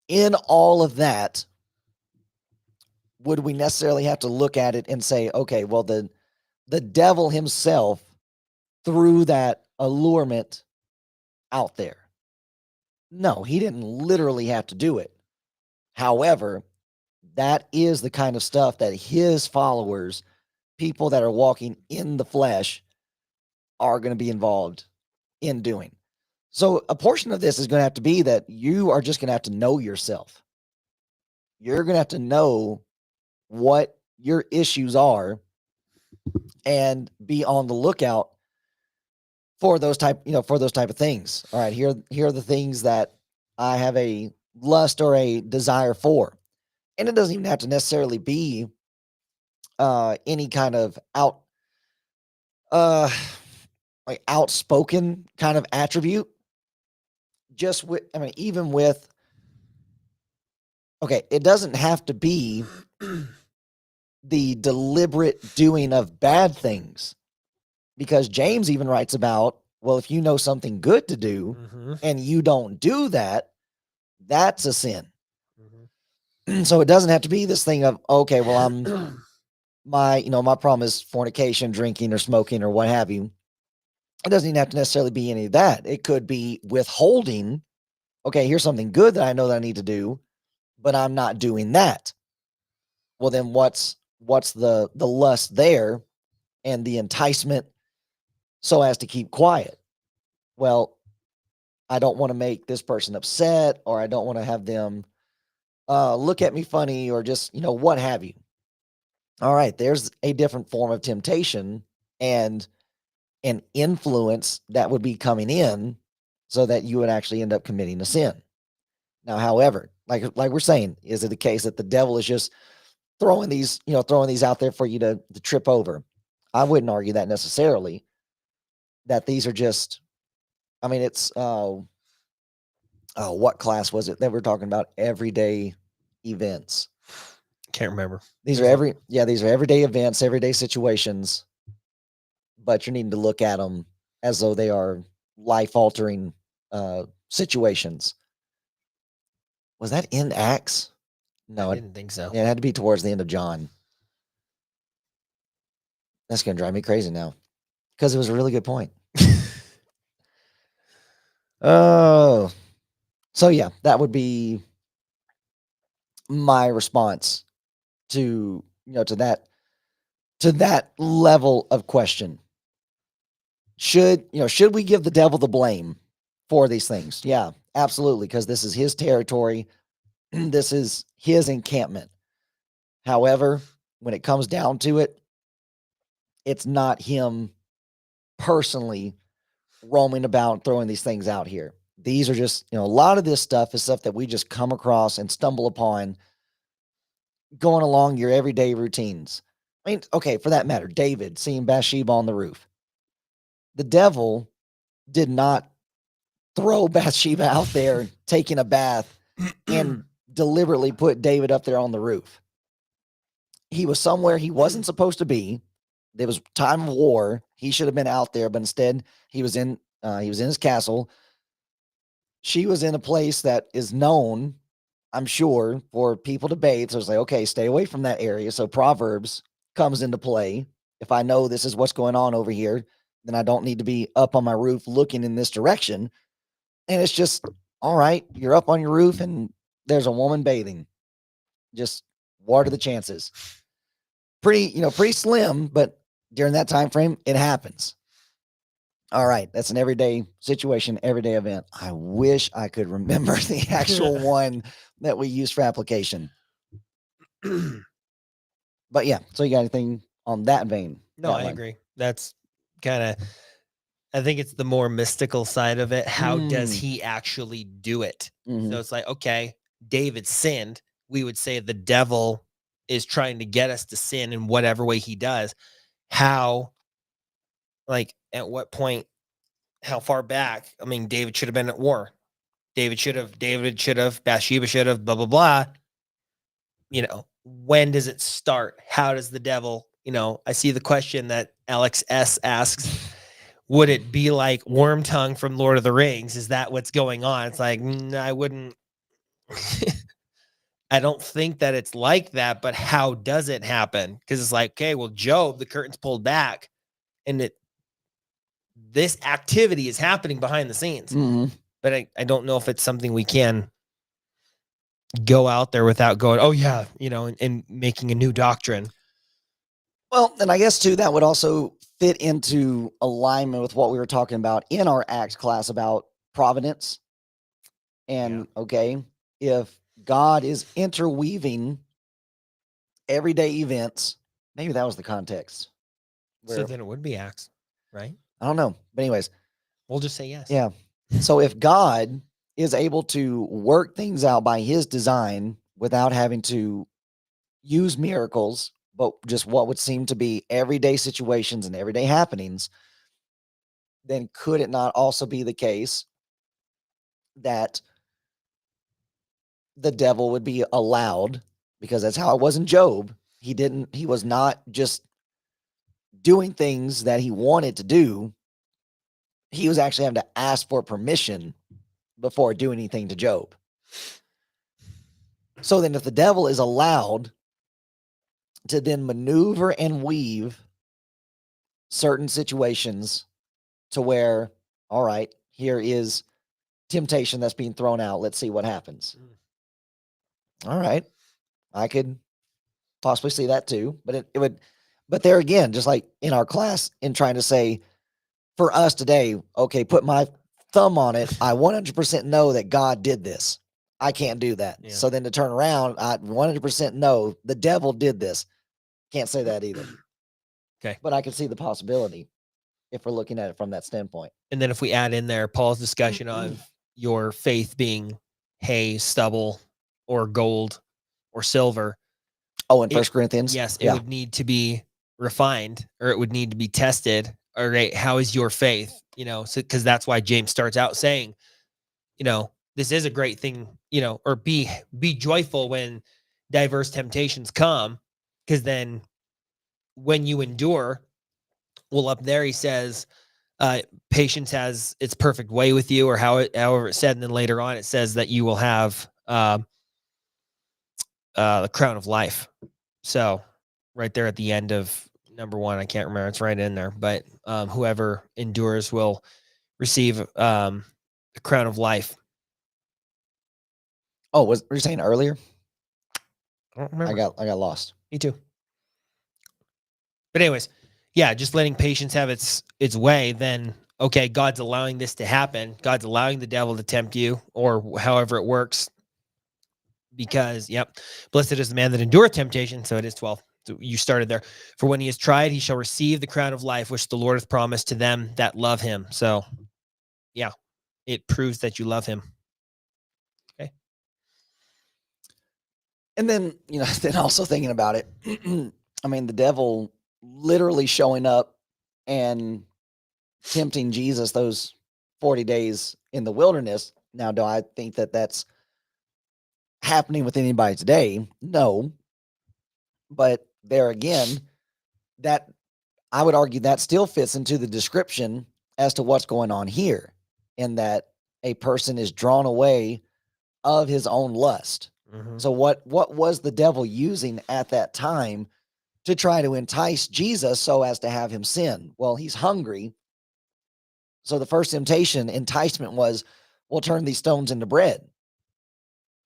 In all of that, would we necessarily have to look at it and say, okay, well, the devil himself threw that allurement out there? No, he didn't literally have to do it. However, that is the kind of stuff that his followers, people that are walking in the flesh, are going to be involved in doing. So a portion of this is going to have to be that you are just going to have to know yourself. You're going to have to know what your issues are and be on the lookout for those type of things. All right, here are the things that I have a lust or a desire for. And it doesn't even have to necessarily be any kind of like outspoken kind of attribute. Just with, even with okay, it doesn't have to be the deliberate doing of bad things, because James even writes about, well, if you know something good to do Mhm, and you don't do that, that's a sin. mhm. So it doesn't have to be this thing of, okay, well, my problem is fornication, drinking, or smoking, or what have you. It doesn't even have to necessarily be any of that. It could be withholding. Okay, here's something good that I know that I need to do, but I'm not doing that. Well, then what's the lust there and the enticement so as to keep quiet? Well, I don't want to make this person upset, or I don't want to have them look at me funny, or just, what have you. All right, there's a different form of temptation and an influence that would be coming in so that you would actually end up committing a sin. Now, however, like we're saying, is it the case that the devil is just throwing these out there for you to trip over? I wouldn't argue that necessarily. That these are just, I mean, it's what class was it that we're talking about? Everyday events. Can't remember. These are these are everyday events, everyday situations, but you're needing to look at them as though they are life altering situations. Was that in Acts? No, I it, didn't think so. yeah, it had to be towards the end of John. That's gonna drive me crazy now because it was a really good point. Oh, so yeah, that would be my response to to that level of question. Should we give the devil the blame for these things? Yeah, absolutely, because this is his territory. This is his encampment. However, when it comes down to it, it's not him personally roaming about throwing these things out here. These are just, a lot of this stuff is stuff that we just come across and stumble upon going along your everyday routines. I mean, okay, for that matter, David seeing Bathsheba on the roof. The devil did not throw Bathsheba out there taking a bath and deliberately put David up there on the roof. He was somewhere he wasn't supposed to be. There was time of war. He should have been out there, but instead he was in his castle. She was in a place that is known, I'm sure, for people to bathe. So it's like, okay, stay away from that area. So Proverbs comes into play. If I know this is what's going on over here, then I don't need to be up on my roof looking in this direction. And it's just, all right, you're up on your roof and there's a woman bathing. Just what are the chances? Pretty slim, but during that time frame, it happens. All right, that's an everyday situation, everyday event. I wish I could remember the actual one that we use for application. But yeah, so you got anything on that vein? No, I agree. That's kind of, I think it's the more mystical side of it. How does he actually do it? Mhm. So it's like, okay, David sinned. We would say the devil is trying to get us to sin in whatever way he does. How, like, at what point, how far back? I mean, David should have been at war. David should have, Bathsheba should have, blah, blah, blah. When does it start? How does the devil, I see the question that Alex S asks, would it be like Wormtongue from Lord of the Rings? Is that what's going on? It's like, I wouldn't, I don't think that it's like that, but how does it happen? Because it's like, okay, well, Job, the curtain's pulled back and this activity is happening behind the scenes. Mhm. But I don't know if it's something we can go out there without going, oh yeah, and making a new doctrine. Well, and I guess too that would also fit into alignment with what we were talking about in our Acts class about providence. And okay, if God is interweaving everyday events, maybe that was the context. So then it would be Acts, right? I don't know. But anyways, We'll just say yes. yeah. So if God is able to work things out by his design without having to use miracles, but just what would seem to be everyday situations and everyday happenings, then could it not also be the case that the devil would be allowed, because that's how it was in Job. He was not just doing things that he wanted to do. He was actually having to ask for permission before doing anything to Job. So then if the devil is allowed to then maneuver and weave certain situations to where, all right, here is temptation that's being thrown out. Let's see what happens. All right. I could possibly see that too, but it would, but there again, just like in our class, in trying to say for us today, okay, put my thumb on it. I 100% know that God did this. I can't do that. Yeah. So then to turn around, I 100% know the devil did this. Can't say that either. Okay. But I can see the possibility if we're looking at it from that standpoint. And then if we add in there Paul's discussion of your faith being hay, stubble, or gold or silver. Oh, in 1 Corinthians? Yes, it would need to be refined, or it would need to be tested. All right, how is your faith? You know, so because that's why James starts out saying, you know, this is a great thing, you know, or be joyful when diverse temptations come, because then when you endure, well, up there he says, patience has its perfect way with you, or however it's said, and then later on it says that you will have the crown of life. So right there at the end of number 1, I can't remember, it's right in there, but whoever endures will receive the crown of life. Oh, were you saying earlier? I don't remember. I got lost. Me too. But anyways, yeah, just letting patience have its way, then okay, God's allowing this to happen. God's allowing the devil to tempt you, or however it works. Because, blessed is the man that endureth temptation. So it is 12. So you started there. For when he is tried, he shall receive the crown of life, which the Lord hath promised to them that love him. So, yeah, it proves that you love him. Okay. And then, you know, then also thinking about it, I mean, the devil literally showing up and tempting Jesus those 40 days in the wilderness. Now, do I think that that's happening with anybody today? No. But there again, that I would argue that still fits into the description as to what's going on here, in that a person is drawn away of his own lust. Mm-hmm. So what was the devil using at that time to try to entice Jesus so as to have him sin? Well, he's hungry. So the first temptation, enticement, was, we'll turn these stones into bread.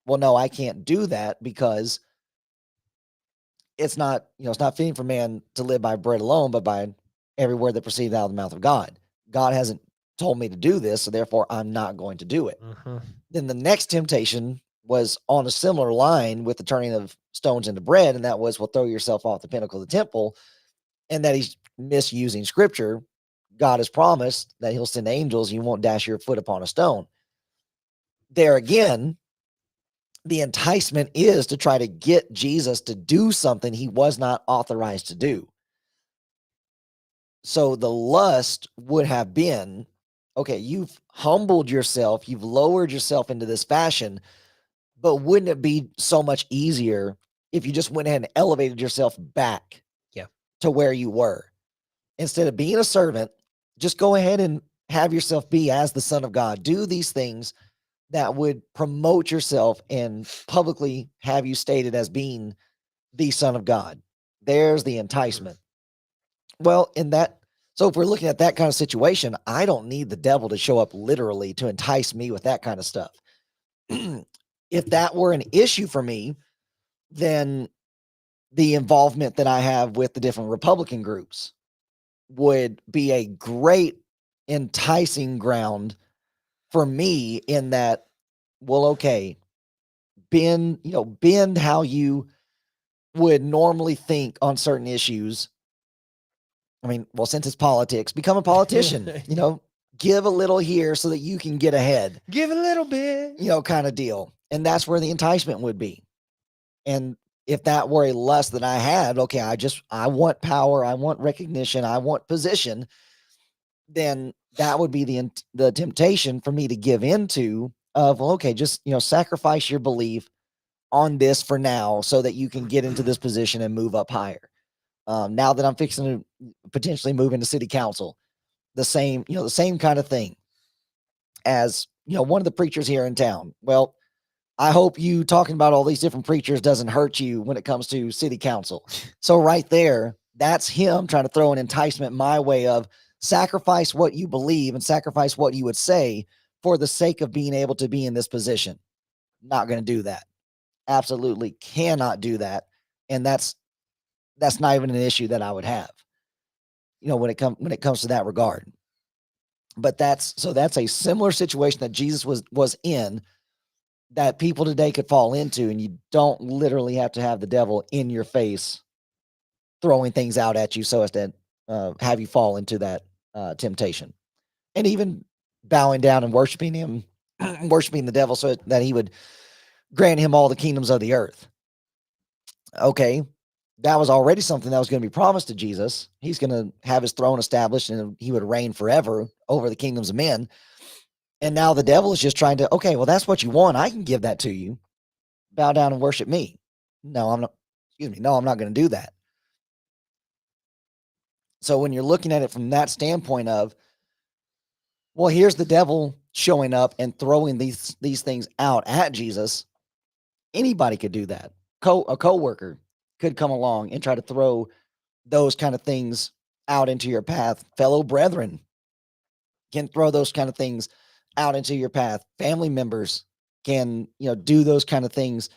Well, no, I can't do that, because it's not, you know, it's not fitting for man to live by bread alone, but by every word that proceeds out of the mouth of God. God hasn't told me to do this, so therefore I'm not going to do it. Mm-hmm. Then the next temptation was on a similar line with the turning of stones into bread, and that was, well, throw yourself off the pinnacle of the temple, and that he's misusing scripture. God has promised that he'll send angels, and you won't dash your foot upon a stone. There again, the enticement is to try to get Jesus to do something he was not authorized to do. So the lust would have been, okay, you've humbled yourself, you've lowered yourself into this fashion, but wouldn't it be so much easier if you just went ahead and elevated yourself back to where you were? Instead of being a servant, just go ahead and have yourself be as the Son of God. Do these things that would promote yourself and publicly have you stated as being the Son of God. There's the enticement. Well, so if we're looking at that kind of situation, I don't need the devil to show up literally to entice me with that kind of stuff. If that were an issue for me, then the involvement that I have with the different Republican groups would be a great enticing ground for me, in that, well, okay, bend how you would normally think on certain issues. I mean, well, since it's politics, become a politician, give a little here so that you can get ahead. Give a little bit, kind of deal. And that's where the enticement would be. And if that were a lust that I had, okay, I want power, I want recognition, I want position, then that would be the temptation for me to give into of, well, okay, just, sacrifice your belief, on this for now so that you can get into this position and move up higher. Now that I'm fixing to potentially move into city council, the same kind of thing as, one of the preachers here in town. Well, I hope you talking about all these different preachers doesn't hurt you when it comes to city council. So right there, that's him trying to throw an enticement my way of sacrifice what you believe and sacrifice what you would say for the sake of being able to be in this position. Not going to do that. Absolutely cannot do that. And that's not even an issue that I would have, when it comes to that regard. But that's a similar situation that Jesus was in, that people today could fall into, and you don't literally have to have the devil in your face throwing things out at you so as to have you fall into that temptation, and even bowing down and worshiping him, worshiping the devil so that he would grant him all the kingdoms of the earth. Okay, that was already something that was going to be promised to Jesus. He's going to have his throne established and he would reign forever over the kingdoms of men. And now the devil is just trying to, okay, well, that's what you want. I can give that to you. Bow down and worship me. No, I'm not. Excuse me. No, I'm not going to do that. So when you're looking at it from that standpoint of, well, here's the devil showing up and throwing these things out at Jesus. Anybody could do that. A coworker could come along and try to throw those kind of things out into your path. Fellow brethren can throw those kind of things out into your path. Family members can, do those kind of things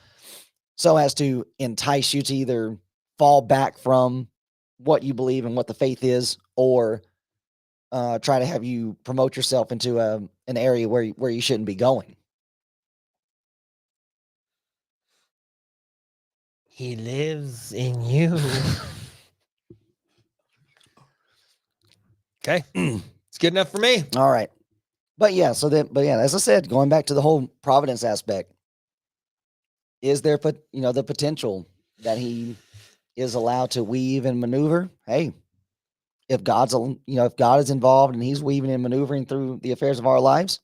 so as to entice you to either fall back from what you believe and what the faith is, or try to have you promote yourself into an area where you shouldn't be going. He lives in you. Okay. It's good enough for me. All right. But as I said, going back to the whole providence aspect, is there, the potential that he is allowed to weave and maneuver? Hey, if God is involved and he's weaving and maneuvering through the affairs of our lives,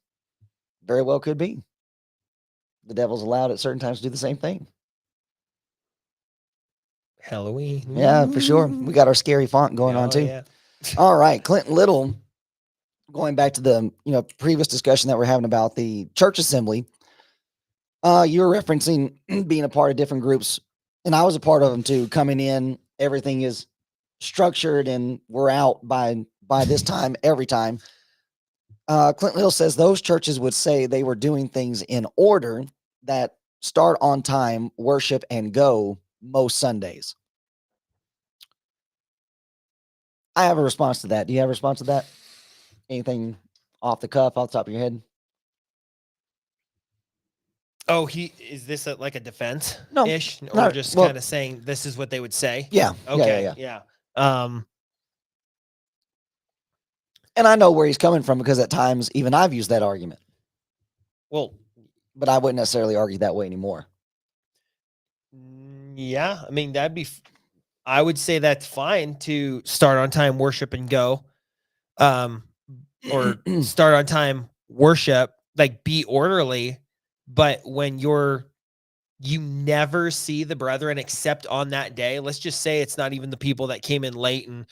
very well could be. The devil's allowed at certain times to do the same thing. Halloween. Yeah, for sure. We got our scary font going on too. Yeah. All right, Clinton Little, going back to the previous discussion that we're having about the church assembly, you were referencing being a part of different groups, and I was a part of them too. Coming in, everything is structured, and we're out by this time every time. Clinton Little says those churches would say they were doing things in order, that start on time, worship, and go most Sundays. I have a response to that. Do you have a response to that? Anything off the cuff, off the top of your head? Oh, is this like a defense No, ish, or just kind of saying this is what they would say? Yeah. Okay. Yeah. And I know where he's coming from, because at times even I've used that argument. Well, but I wouldn't necessarily argue that way anymore. Yeah, I mean, I would say that's fine to start on time, worship, and go. Or start on time, worship, like be orderly. But when you never see the brethren except on that day, let's just say it's not even the people that came in late and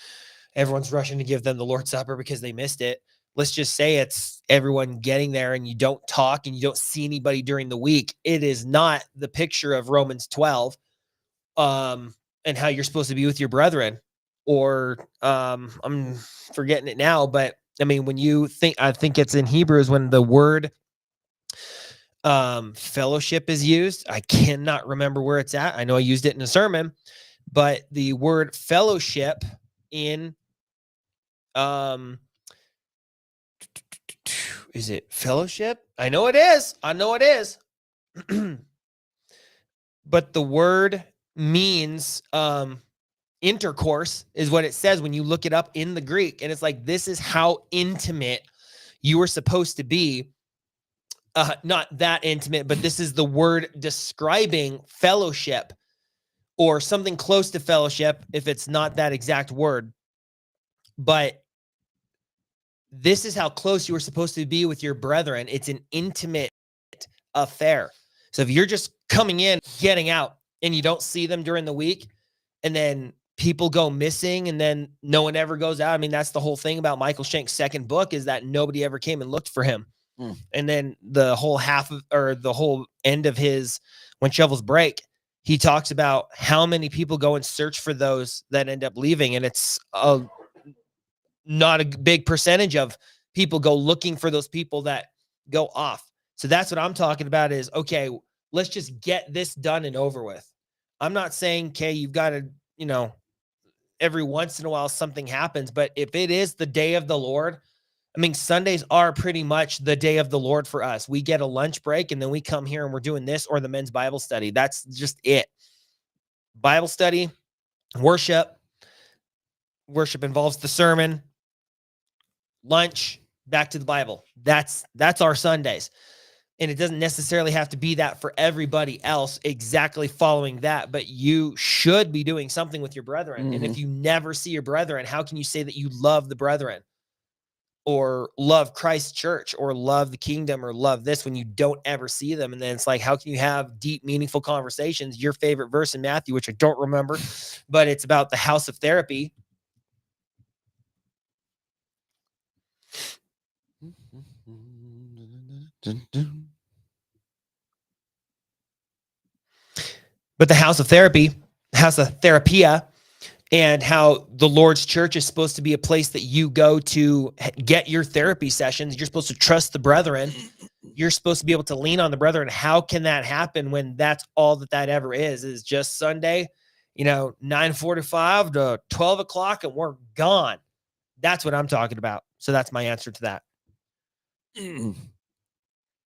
everyone's rushing to give them the Lord's Supper because they missed it. Let's just say it's everyone getting there and you don't talk and you don't see anybody during the week. It is not the picture of Romans 12 and how you're supposed to be with your brethren. Or I'm forgetting it now, but I mean, when I think it's in Hebrews when the word fellowship is used. I cannot remember where it's at. I know I used it in a sermon, but the word fellowship in is it fellowship? I know it is. But the word means intercourse is what it says when you look it up in the Greek. And it's like, this is how intimate you were supposed to be. Not that intimate, but this is the word describing fellowship or something close to fellowship, if it's not that exact word. But this is how close you were supposed to be with your brethren. It's an intimate affair. So if you're just coming in, getting out, and you don't see them during the week, and then people go missing, and then no one ever goes out. I mean, that's the whole thing about Michael Shank's second book, is that nobody ever came and looked for him. And then the whole the whole end of his When Shovels Break, he talks about how many people go and search for those that end up leaving. And it's not a big percentage of people go looking for those people that go off. So that's what I'm talking about is, okay, let's just get this done and over with. I'm not saying, okay, you've got to, every once in a while something happens, but if it is the day of the Lord, I mean, Sundays are pretty much the day of the Lord for us. We get a lunch break and then we come here and we're doing this or the men's Bible study. That's just it. Bible study, worship. Worship involves the sermon, lunch, back to the Bible. That's our Sundays. And it doesn't necessarily have to be that for everybody else, exactly following that, but you should be doing something with your brethren. And if you never see your brethren, how can you say that you love the brethren or love Christ's church or love the kingdom or love this when you don't ever see them? And then it's like, how can you have deep, meaningful conversations? Your favorite verse in Matthew, which I don't remember, but it's about the house of therapy. But the house of therapy, house of therapia, and how the Lord's church is supposed to be a place that you go to get your therapy sessions. You're supposed to trust the brethren. You're supposed to be able to lean on the brethren. How can that happen when that's all that ever is just Sunday, 9:45 to 12 o'clock and we're gone. That's what I'm talking about. So that's my answer to that.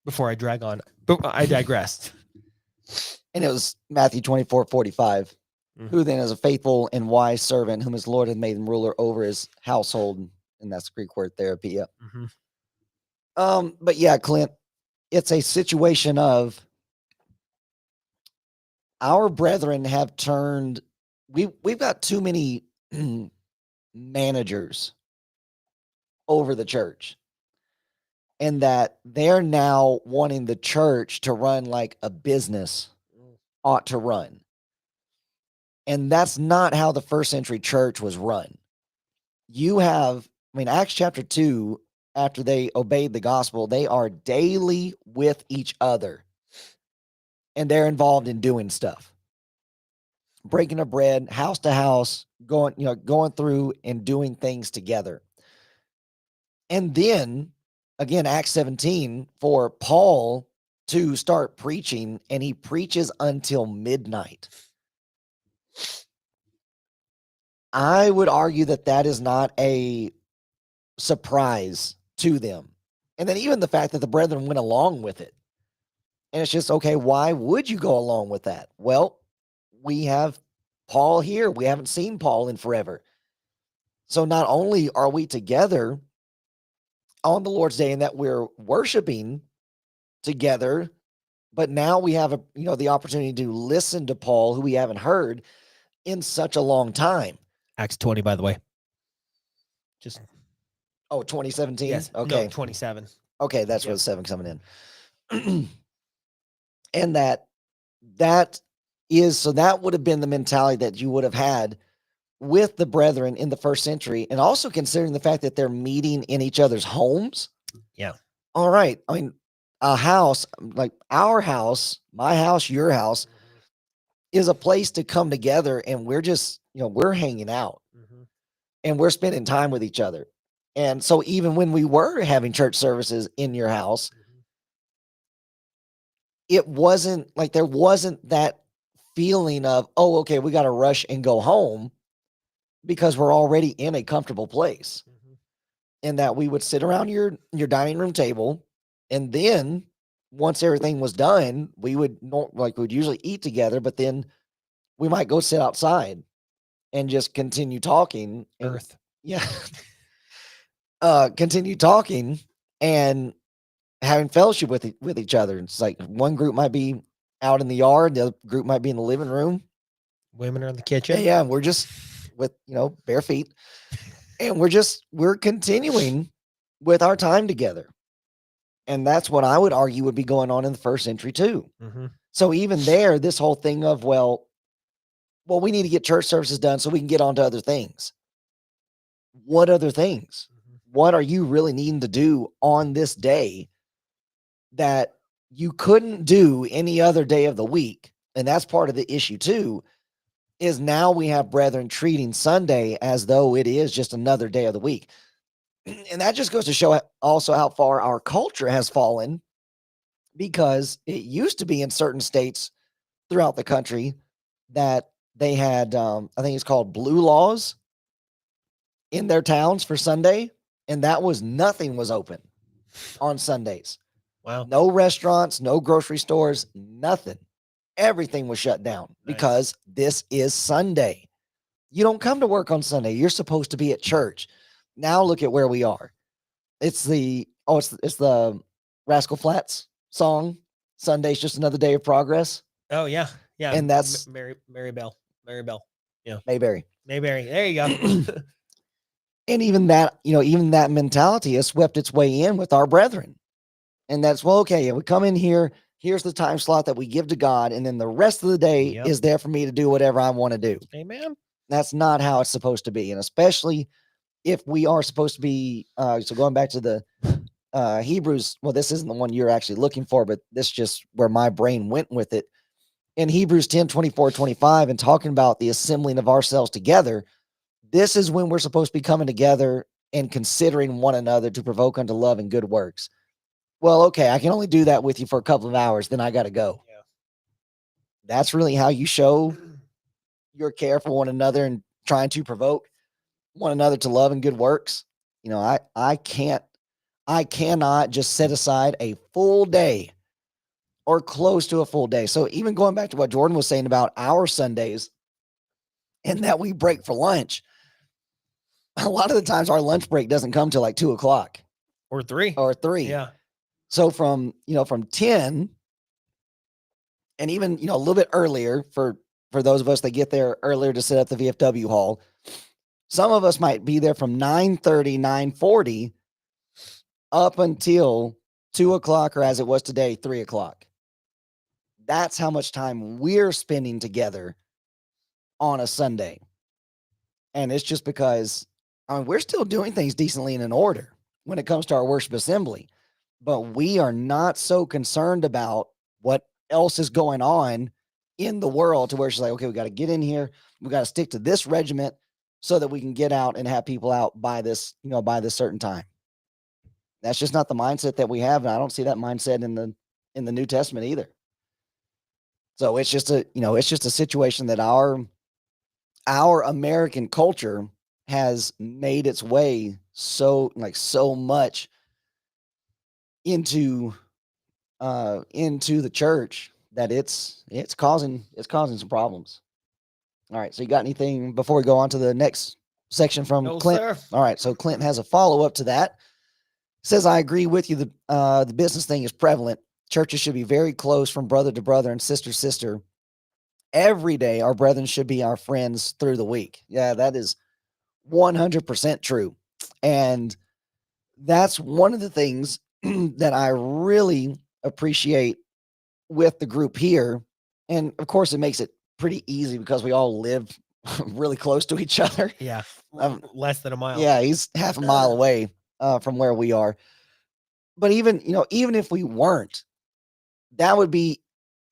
Before I drag on, but I digressed. And it was Matthew 24:45. Who then is a faithful and wise servant whom his Lord had made him ruler over his household? And that's the Greek word therapia. But yeah, Clint, it's a situation of our brethren have turned, we've got too many managers over the church. And that they're now wanting the church to run like a business ought to run. And that's not how the first century church was run. Acts chapter 2, after they obeyed the gospel, they are daily with each other. And they're involved in doing stuff. Breaking of bread, house to house, going through and doing things together. And then, again, Acts 17, for Paul to start preaching, and he preaches until midnight. I would argue that is not a surprise to them. And then even the fact that the brethren went along with it. And it's just, okay, why would you go along with that? Well, we have Paul here. We haven't seen Paul in forever. So not only are we together on the Lord's Day and that we're worshiping together, but now we have the opportunity to listen to Paul, who we haven't heard in such a long time. Acts 20, by the way. 2017? Yes. Okay. No, 27. Okay, that's where the 7 coming in. And that would have been the mentality that you would have had with the brethren in the first century, and also considering the fact that they're meeting in each other's homes. Yeah. All right. I mean, a house, like our house, my house, your house, is a place to come together, and we're just, we're hanging out and we're spending time with each other. And so even when we were having church services in your house, it wasn't like there wasn't that feeling of, oh, okay, we got to rush and go home, because we're already in a comfortable place. And that we would sit around your dining room table, and then once everything was done, we would we'd usually eat together, but then we might go sit outside and just continue talking. Yeah. Continue talking and having fellowship with each other. It's like one group might be out in the yard, the other group might be in the living room. Women are in the kitchen. Yeah, we're just with, bare feet. And we're continuing with our time together. And that's what I would argue would be going on in the first century too. Mhm. So even there, this whole thing of, well, we need to get church services done so we can get on to other things. What other things? Mhm. What are you really needing to do on this day that you couldn't do any other day of the week? And that's part of the issue too, is now we have brethren treating Sunday as though it is just another day of the week. And that just goes to show also how far our culture has fallen, because it used to be in certain states throughout the country that they had, I think it's called blue laws in their towns for Sunday. And that was nothing was open on Sundays. Wow. No restaurants, no grocery stores, nothing. Everything was shut down Nice. because this is Sunday. You don't come to work on Sunday. You're supposed to be at church. Now look at where we are. It's the Rascal Flatts song. Sunday's just another day of progress. Oh yeah. Yeah. And that's Mary Bell. Yeah. Mayberry. Mayberry. There you go. And even that mentality has swept its way in with our brethren. And that's, well, okay, we come in here, here's the time slot that we give to God, and then the rest of the day Yep. is there for me to do whatever I want to do. Amen. That's not how it's supposed to be. And especially if we are supposed to be, so going back to the Hebrews, well, this isn't the one you're actually looking for, but this is just where my brain went with it. In Hebrews 10, 24, 25, and talking about the assembling of ourselves together, this is when we're supposed to be coming together and considering one another to provoke unto love and good works. Well, okay, I can only do that with you for a couple of hours, then I got to go. Yeah. That's really how you show your care for one another and trying to provoke one another to love and good works. I cannot just set aside a full day or close to a full day. So even going back to what Jordan was saying about our Sundays and that we break for lunch, a lot of the times our lunch break doesn't come till like 2:00 Or 3. or 3. Yeah. So from 10 and even, a little bit earlier for those of us that get there earlier to set up the VFW hall, some of us might be there from 9:30, 9:40 up until 2:00, or as it was today, 3:00. That's how much time we're spending together on a Sunday. And it's just because, we're still doing things decently and in order when it comes to our worship assembly, but we are not so concerned about what else is going on in the world to where she's like, okay, we got to get in here. We got to stick to this regiment so that we can get out and have people out by this certain time. That's just not the mindset that we have. And I don't see that mindset in the New Testament either. So it's just a situation that our American culture has made its way so much into the church that it's causing some problems. All right. So you got anything before we go on to the next section from No, Clint? sir. All right. So Clinton has a follow-up to that. Says, I agree with you. The business thing is prevalent. Churches should be very close from brother to brother and sister to sister. Every day, our brethren should be our friends through the week. Yeah, that is 100% true. And that's one of the things that I really appreciate with the group here. And of course, it makes it pretty easy because we all live really close to each other. Yeah. Less than a mile. Yeah, he's half a mile away from where we are. But even if we weren't, that would be,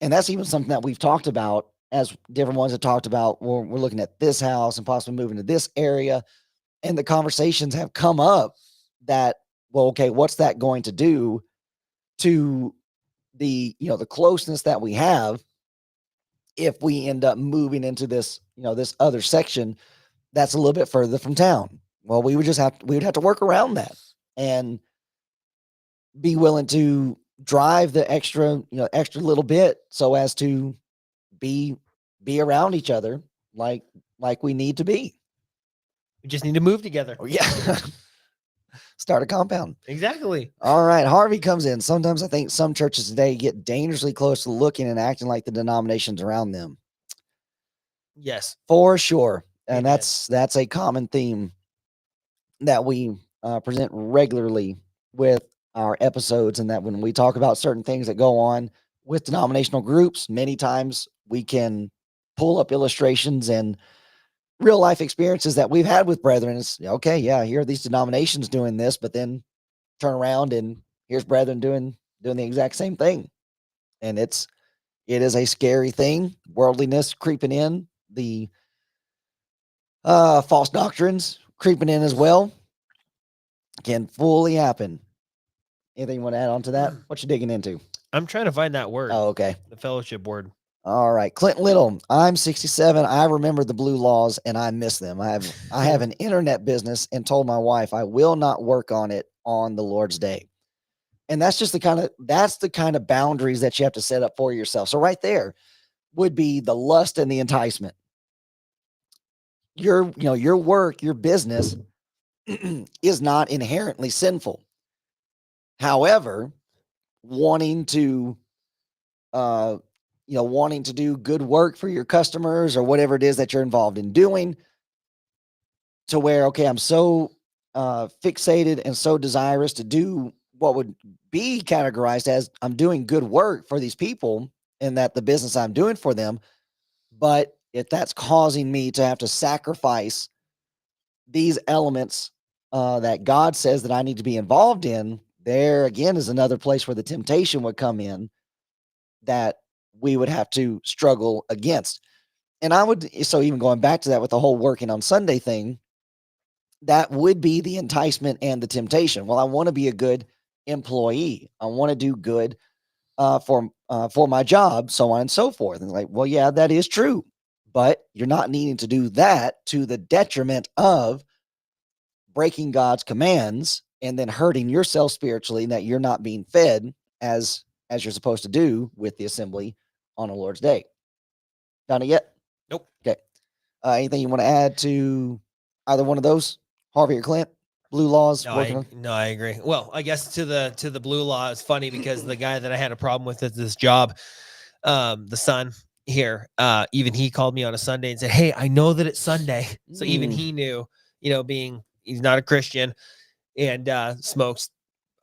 and that's even something that we've talked about, as different ones have talked about. We're looking at this house and possibly moving to this area. And the conversations have come up that, well, okay, what's that going to do to the closeness that we have if we end up moving into this, this other section that's a little bit further from town? Well, we would have to work around that and be willing to drive the extra little bit so as to be around each other like we need to be. We just need to move together. Oh, yeah. Start a compound. Exactly. All right. Harvey comes in. Sometimes I think some churches today get dangerously close to looking and acting like the denominations around them. Yes. For sure. And Amen. that's a common theme that we present regularly with our episodes, and that when we talk about certain things that go on with denominational groups, many times we can pull up illustrations and real life experiences that we've had with brethren. It's okay, yeah, here are these denominations doing this, but then turn around and here's brethren doing the exact same thing. And it is a scary thing. Worldliness creeping in, the false doctrines creeping in as well can fully happen. Anything you want to add on to that? What you digging into? I'm trying to find that word. Oh, okay. The fellowship word. All right. Clinton Little, I'm 67. I remember the blue laws and I miss them. I have an internet business and told my wife I will not work on it on the Lord's day. And that's just the kind of boundaries that you have to set up for yourself. So right there would be the lust and the enticement. Your work, your business is not inherently sinful. However, wanting to wanting to do good work for your customers or whatever it is that you're involved in doing, to where, okay, I'm so fixated and so desirous to do what would be categorized as I'm doing good work for these people and that the business I'm doing for them. But if that's causing me to have to sacrifice these elements that God says that I need to be involved in, there again is another place where the temptation would come in that we would have to struggle against. And so even going back to that with the whole working on Sunday thing, that would be the enticement and the temptation. Well, I want to be a good employee. I want to do good for my job, so on and so forth. And like, well, yeah, that is true, but you're not needing to do that to the detriment of breaking God's commands and then hurting yourself spiritually, that you're not being fed as you're supposed to do with the assembly on the Lord's day. Done it yet? Nope. Okay. Anything you want to add to either one of those, Harvey or Clint? Blue laws. No, I agree. Well, I guess to the blue law is funny because the guy that I had a problem with at this job, the son here, even he called me on a Sunday and said, "Hey, I know that it's Sunday." So even he knew, being he's not a Christian and smokes,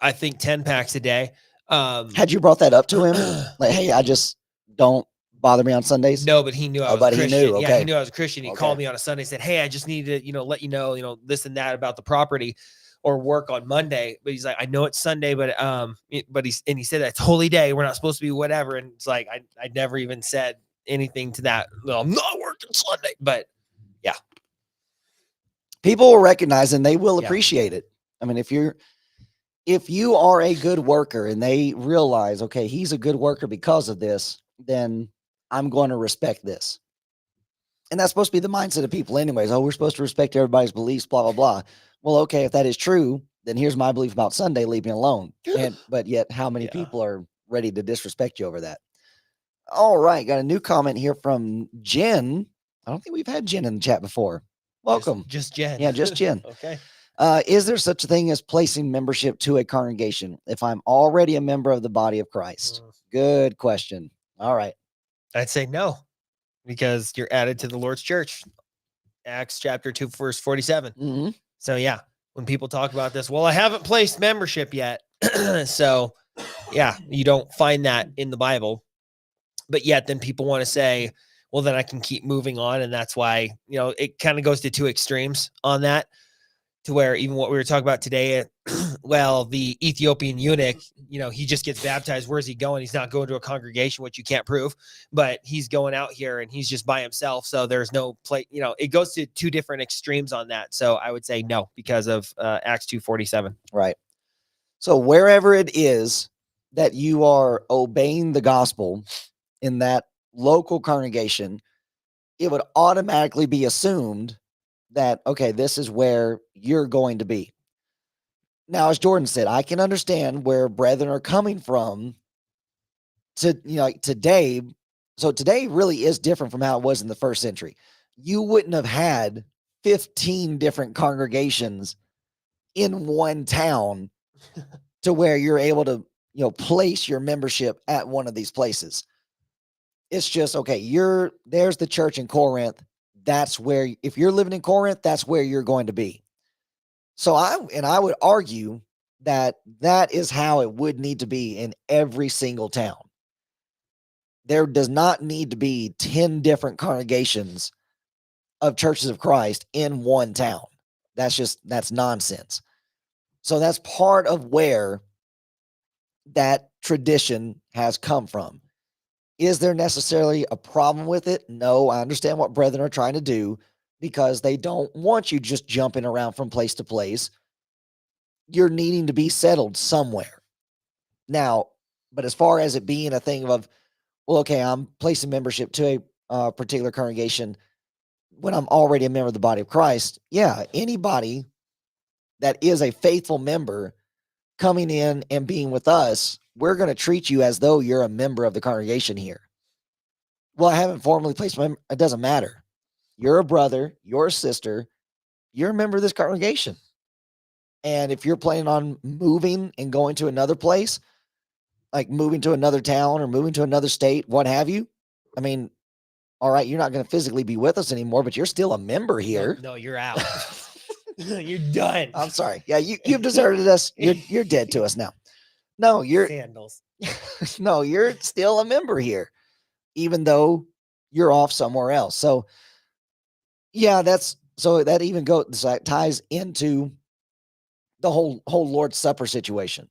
I think 10 packs a day. Had you brought that up to him? Like, hey, I just don't bother me on Sundays? No, but he knew I was but a Christian. He knew, okay. Yeah, he knew I was a Christian. He Okay. called me on a Sunday and said, "Hey, I just need to, let you know, this and that about the property or work on Monday." But he's like, "I know it's Sunday, but he said that's holy day. We're not supposed to be whatever." And it's like, I never even said anything to that. No, I'm not working Sunday, but yeah. People will recognize and they will Yeah. appreciate it. I mean, if you are a good worker and they realize, okay, he's a good worker because of this, then I'm going to respect this. And that's supposed to be the mindset of people anyways. Oh, we're supposed to respect everybody's beliefs, blah, blah, blah. Well, okay, if that is true, then here's my belief about Sunday, leave me alone. But yet how many people are ready to disrespect you over that? All right, got a new comment here from Jen. I don't think we've had Jen in the chat before. Welcome. Just Jen. Yeah, just Jen. Okay. Is there such a thing as placing membership to a congregation if I'm already a member of the body of Christ? Good question. All right. I'd say no, because you're added to the Lord's church. Acts chapter 2, verse 47. Mm-hmm. So yeah, when people talk about this, well, I haven't placed membership yet. So yeah, you don't find that in the Bible, but yet then people want to say, well, then I can keep moving on. And that's why, it kind of goes to two extremes on that, to where even what we were talking about today, well, the Ethiopian eunuch, he just gets baptized. Where's he going? He's not going to a congregation, which you can't prove, but he's going out here and he's just by himself. So there's no place, it goes to two different extremes on that. So I would say no, because of Acts 2:47. Right. So wherever it is that you are obeying the gospel in that local congregation, it would automatically be assumed that, okay, this is where you're going to be. Now, as Jordan said, I can understand where brethren are coming from today. So today really is different from how it was in the first century. You wouldn't have had 15 different congregations in one town to where you're able to, place your membership at one of these places. It's just, okay, there's the church in Corinth. That's where, if you're living in Corinth, that's where you're going to be. So I would argue that is how it would need to be in every single town. There does not need to be 10 different congregations of churches of Christ in one town. That's nonsense. So that's part of where that tradition has come from. Is there necessarily a problem with it? No, I understand what brethren are trying to do because they don't want you just jumping around from place to place. You're needing to be settled somewhere. Now, but as far as it being a thing of, well, okay, I'm placing membership to a particular congregation when I'm already a member of the body of Christ. Yeah, anybody that is a faithful member coming in and being with us, we're going to treat you as though you're a member of the congregation here. Well, I haven't formally placed my, it doesn't matter. You're a brother, you're a sister, you're a member of this congregation. And if you're planning on moving and going to another place, like moving to another town or moving to another state, what have you, I mean, all right, you're not going to physically be with us anymore, but you're still a member here. No, you're out. You're done. I'm sorry. Yeah, you've deserted us. You're dead to us now. No, you're Sandals. no, you're still a member here, even though you're off somewhere else. So yeah, that even goes, that ties into the whole Lord's Supper situation.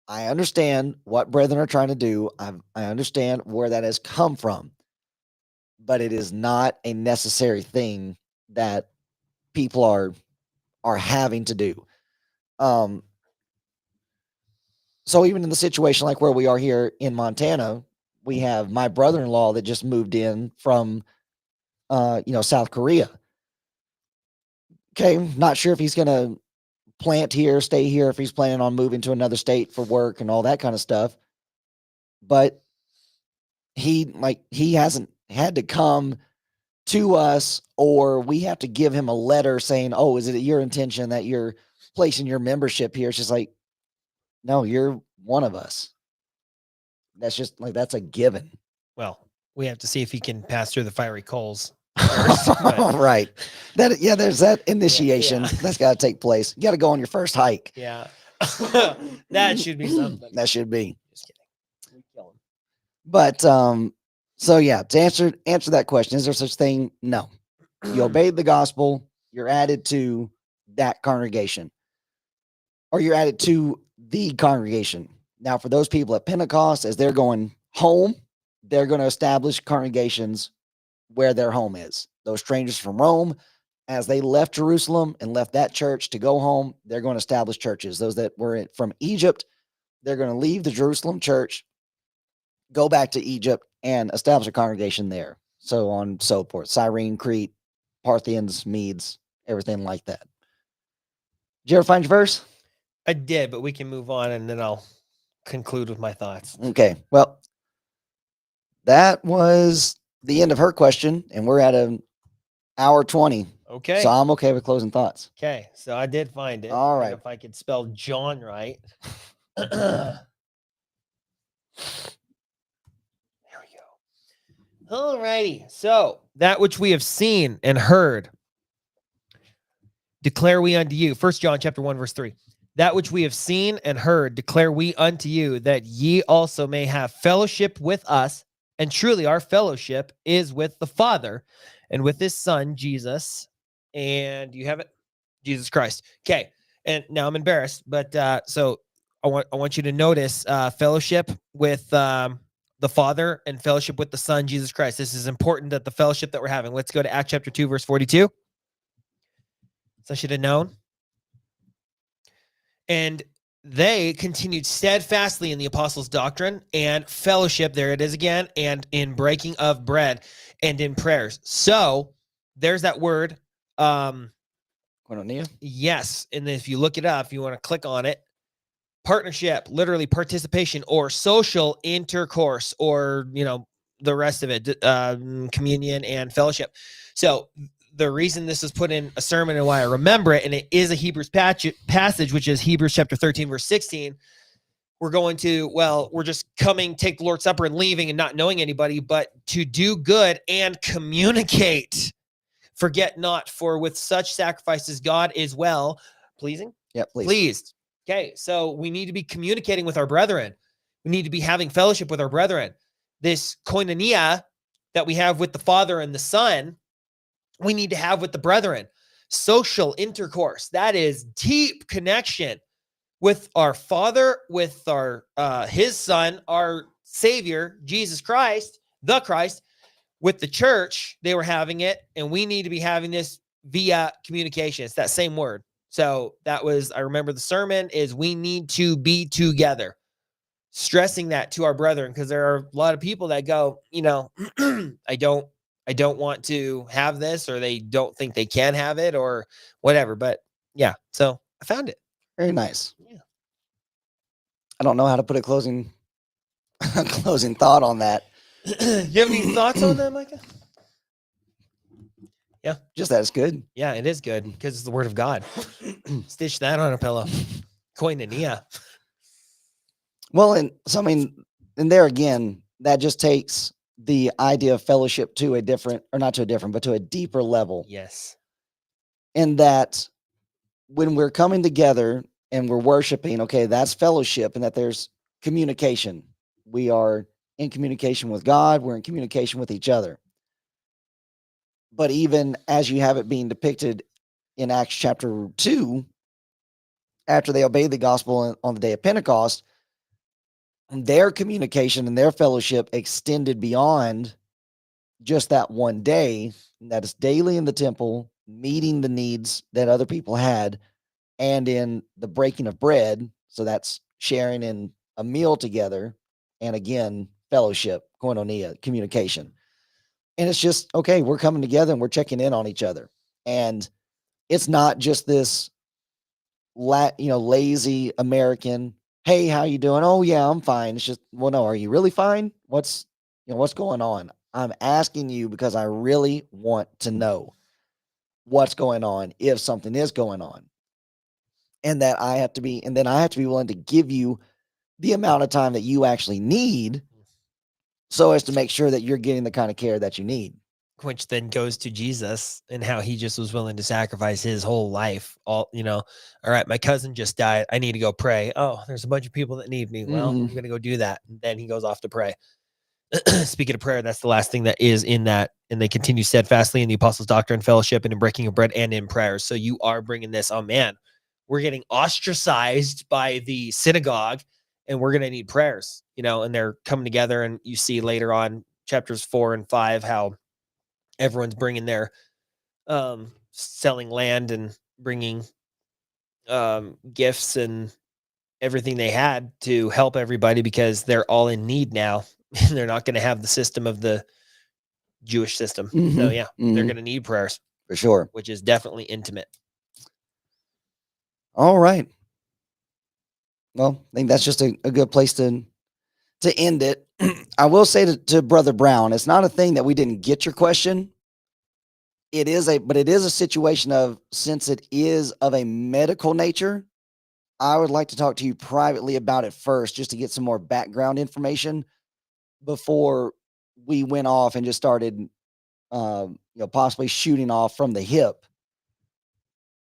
I understand what brethren are trying to do. I understand where that has come from, but it is not a necessary thing that people are having to do. So even in the situation like where we are here in Montana, we have my brother-in-law that just moved in from South Korea. Okay, not sure if he's going to plant here, stay here, if he's planning on moving to another state for work and all that kind of stuff. But he hasn't had to come to us, or we have to give him a letter saying, oh, is it your intention that you're placing your membership here? It's just like, no, you're one of us. That's just like, that's a given. Well, we have to see if he can pass through the fiery coals. Right. There's that initiation. Yeah. That's got to take place. You got to go on your first hike. Yeah. That should be something. That should be. Just kidding. We kill him. But so yeah, to answer that question, is there such thing? No. You obeyed the gospel, you're added to that congregation, or you're added to the congregation. Now, for those people at Pentecost, as they're going home, they're going to establish congregations where their home is. Those strangers from Rome, as they left Jerusalem and left that church to go home, they're going to establish churches. Those that were from Egypt, they're going to leave the Jerusalem church, go back to Egypt, and establish a congregation there. So on and so forth. Cyrene, Crete, Parthians, Medes, everything like that. Did you ever find your verse? I did, but we can move on and then I'll conclude with my thoughts. Okay. Well, that was the end of her question, and we're at an hour 20. Okay. So I'm okay with closing thoughts. Okay. So I did find it. All right. And if I could spell John right. There we go. All righty. So that which we have seen and heard, declare we unto you. 1 John chapter 1, verse 3. That which we have seen and heard, declare we unto you, that ye also may have fellowship with us. And truly our fellowship is with the Father and with his Son, Jesus. And you have it? Jesus Christ. Okay. And now I'm embarrassed, but so I want you to notice fellowship with the Father and fellowship with the Son, Jesus Christ. This is important, that the fellowship that we're having. Let's go to Acts chapter 2, verse 42. So I should have known. And they continued steadfastly in the apostles' doctrine and fellowship. There it is again. And in breaking of bread and in prayers. So there's that word. Koinonia? Yes. And then if you look it up, if you want to click on it, partnership, literally participation or social intercourse, or, the rest of it, communion and fellowship. So the reason this is put in a sermon and why I remember it, and it is a Hebrews passage, which is Hebrews chapter 13, verse 16. We're just coming, take the Lord's Supper and leaving and not knowing anybody, but to do good and communicate. Forget not, for with such sacrifices God is well pleasing. Yeah, Pleased. Okay, so we need to be communicating with our brethren. We need to be having fellowship with our brethren. This koinonia that we have with the Father and the Son, we need to have with the brethren. Social intercourse, that is deep connection with our Father, with our his Son, our Savior, Jesus Christ, the Christ, with the church. They were having it, and we need to be having this via communication. It's that same word. So that was, I remember the sermon is we need to be together, stressing that to our brethren, because there are a lot of people that go, I don't want to have this, or they don't think they can have it, or whatever. But yeah, so I found it. Very nice. Yeah. I don't know how to put a closing closing thought on that. You have any thoughts on that, Micah? Yeah. Just that it's good. Yeah, it is good because it's the word of God. Stitch that on a pillow. Koinonia. Well, and so, I mean, and there again, that just takes the idea of fellowship to a different, or not to a different, but to a deeper level. Yes. In that when we're coming together and we're worshiping, okay, that's fellowship, and that there's communication. We are in communication with God, we're in communication with each other. But even as you have it being depicted in Acts chapter 2, after they obeyed the gospel on the day of Pentecost, their communication and their fellowship extended beyond just that one day. And that is daily in the temple, meeting the needs that other people had, and in the breaking of bread. So that's sharing in a meal together. And again, fellowship, koinonia, communication. And it's just, okay, we're coming together and we're checking in on each other. And it's not just this lazy American, hey, how you doing? Oh yeah, I'm fine. It's just, well, no, are you really fine? What's going on? I'm asking you because I really want to know what's going on, if something is going on. And that I have to be willing to give you the amount of time that you actually need, so as to make sure that you're getting the kind of care that you need. Which then goes to Jesus and how he just was willing to sacrifice his whole life. All right, my cousin just died. I need to go pray. Oh, there's a bunch of people that need me. Well, I'm going to go do that. And then he goes off to pray. Speaking of prayer, that's the last thing that is in that. And they continue steadfastly in the apostles' doctrine, fellowship, and in breaking of bread and in prayers. So you are bringing this, oh man, we're getting ostracized by the synagogue, and we're going to need prayers, and they're coming together. And you see later on chapters 4 and 5, how everyone's bringing their selling land and bringing gifts and everything they had to help everybody, because they're all in need now. And they're not going to have the system of the Jewish system. So yeah, they're going to need prayers for sure, which is definitely intimate. All right. Well, I think that's just a good place to end it. I will say to Brother Brown, it's not a thing that we didn't get your question. It is a situation of, since it is of a medical nature, I would like to talk to you privately about it first, just to get some more background information before we went off and just started, possibly shooting off from the hip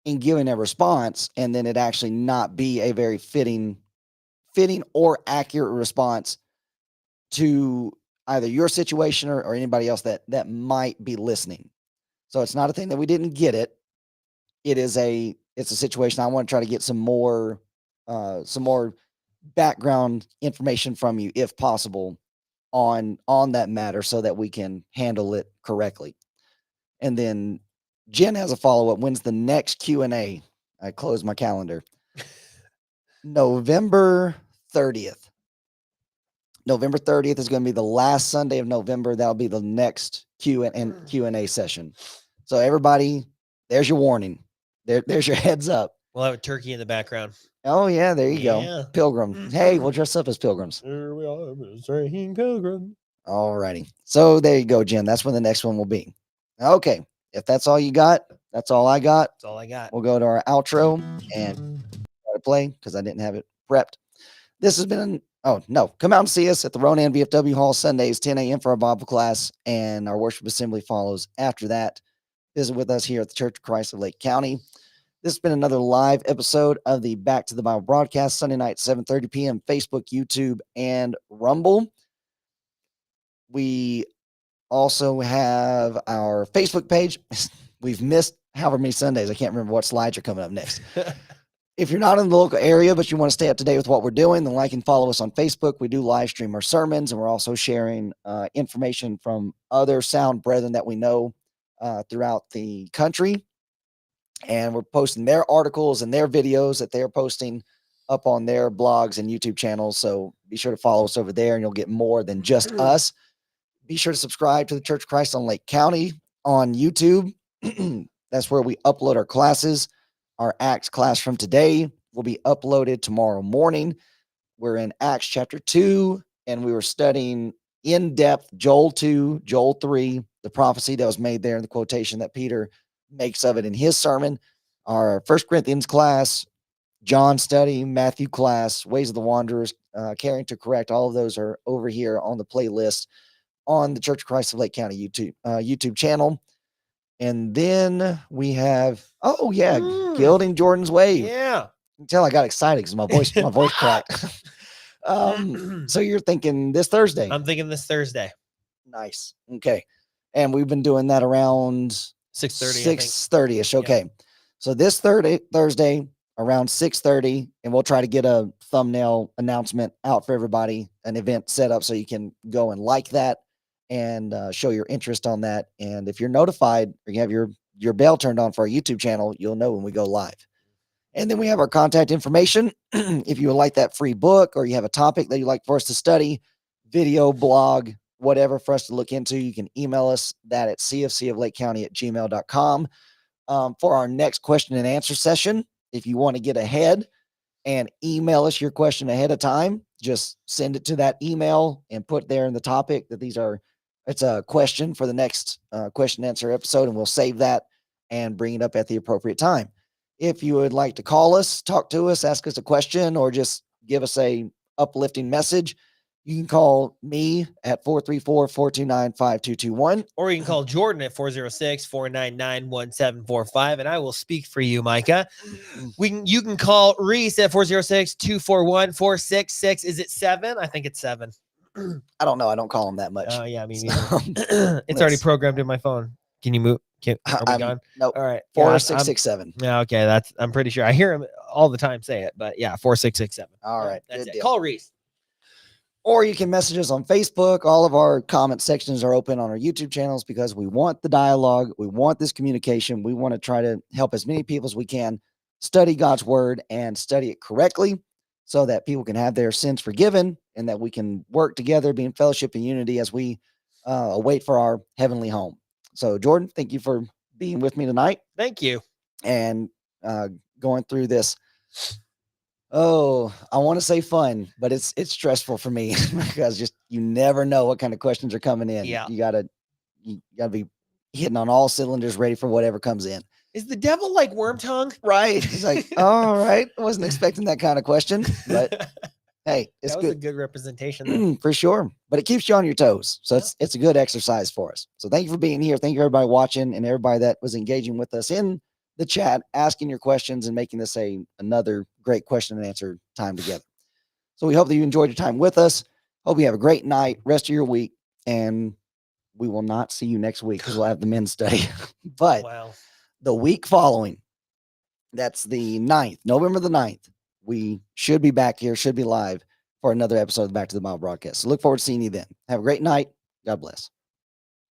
and giving a response, and then it actually not be a very fitting or accurate response to either your situation or anybody else that might be listening. So it's not a thing that we didn't get it. It's a situation I want to try to get some more background information from you, if possible, on that matter, so that we can handle it correctly. And then Jen has a follow-up. When's the next Q&A? I closed my calendar. November 30th. November 30th is going to be the last Sunday of November. That'll be the next Q&A session. So everybody, there's your warning. There's your heads up. We'll have a turkey in the background. Oh yeah, there you go. Pilgrim. Hey, we'll dress up as pilgrims. Here we are, saying pilgrim. All righty. So there you go, Jen. That's when the next one will be. Okay. If that's all you got, that's all I got. That's all I got. We'll go to our outro and play, because I didn't have it prepped. This has been come out and see us at the Ronan VFW Hall Sundays, 10 a.m. for our Bible class, and our worship assembly follows after that. Visit with us here at the Church of Christ of Lake County. This has been another live episode of the Back to the Bible broadcast, Sunday night, 7:30 p.m., Facebook, YouTube, and Rumble. We also have our Facebook page. We've missed however many Sundays. I can't remember what slides are coming up next. If you're not in the local area, but you want to stay up to date with what we're doing, then like and follow us on Facebook. We do live stream our sermons, and we're also sharing information from other sound brethren that we know throughout the country. And we're posting their articles and their videos that they're posting up on their blogs and YouTube channels. So be sure to follow us over there, and you'll get more than just us. Be sure to subscribe to the Church of Christ on Lake County on YouTube. That's where we upload our classes. Our Acts class from today will be uploaded tomorrow morning. We're in Acts chapter 2, and we were studying in depth Joel 2, Joel 3, the prophecy that was made there in the quotation that Peter makes of it in his sermon. Our 1 Corinthians class, John study, Matthew class, Ways of the Wanderers, Caring to Correct, all of those are over here on the playlist on the Church of Christ of Lake County YouTube channel. And then we have, Gilding Jordan's Way. Yeah. You can tell I got excited because my voice cracked. So you're thinking this Thursday? I'm thinking this Thursday. Nice. Okay. And we've been doing that around 6:30. 6:30ish. Okay. So this Thursday around 6:30, and we'll try to get a thumbnail announcement out for everybody, an event set up so you can go and like that and show your interest on that. And if you're notified or you have your bell turned on for our YouTube channel, you'll know when we go live. And then we have our contact information. If you would like that free book, or you have a topic that you'd like for us to study, video, blog, whatever for us to look into, you can email us that at cfcoflakecounty@gmail.com. For our next question and answer session, if you want to get ahead and email us your question ahead of time, just send it to that email and put there in the topic that it's a question for the next question and answer episode, and we'll save that and bring it up at the appropriate time. If you would like to call us, talk to us, ask us a question, or just give us a uplifting message, you can call me at 434-429-5221. Or you can call Jordan at 406-499-1745, and I will speak for you, Micah. You can call Reese at 406-241-466. Is it 7? I think it's 7. I don't know. I don't call them that much. Oh, yeah, me neither. It's already programmed in my phone. Can you move? Are we gone? Nope. All right. 4667. Yeah, okay. I'm pretty sure. I hear him all the time say it, but yeah, 4667. All right. That's Good it. deal. Call Reese. Or you can message us on Facebook. All of our comment sections are open on our YouTube channels because we want the dialogue. We want this communication. We want to try to help as many people as we can study God's word and study it correctly so that people can have their sins forgiven and that we can work together, be in fellowship and unity as we await for our heavenly home. So, Jordan, thank you for being with me tonight. Thank you. And going through this. Oh, I want to say fun, but it's stressful for me because you never know what kind of questions are coming in. Yeah. You gotta be hitting on all cylinders, ready for whatever comes in. Is the devil like worm tongue? Right. He's like, all right. I wasn't expecting that kind of question, but hey, it's that was good. a good representation there. For sure. But it keeps you on your toes. So it's a good exercise for us. So thank you for being here. Thank you everybody watching and everybody that was engaging with us in the chat, asking your questions and making this another great question and answer time together. So we hope that you enjoyed your time with us. Hope you have a great night, rest of your week, and we will not see you next week because we'll have the men's study. But the week following, that's the 9th, November the 9th, we should be back here, should be live for another episode of Back to the Bible broadcast. So look forward to seeing you then. Have a great night. God bless.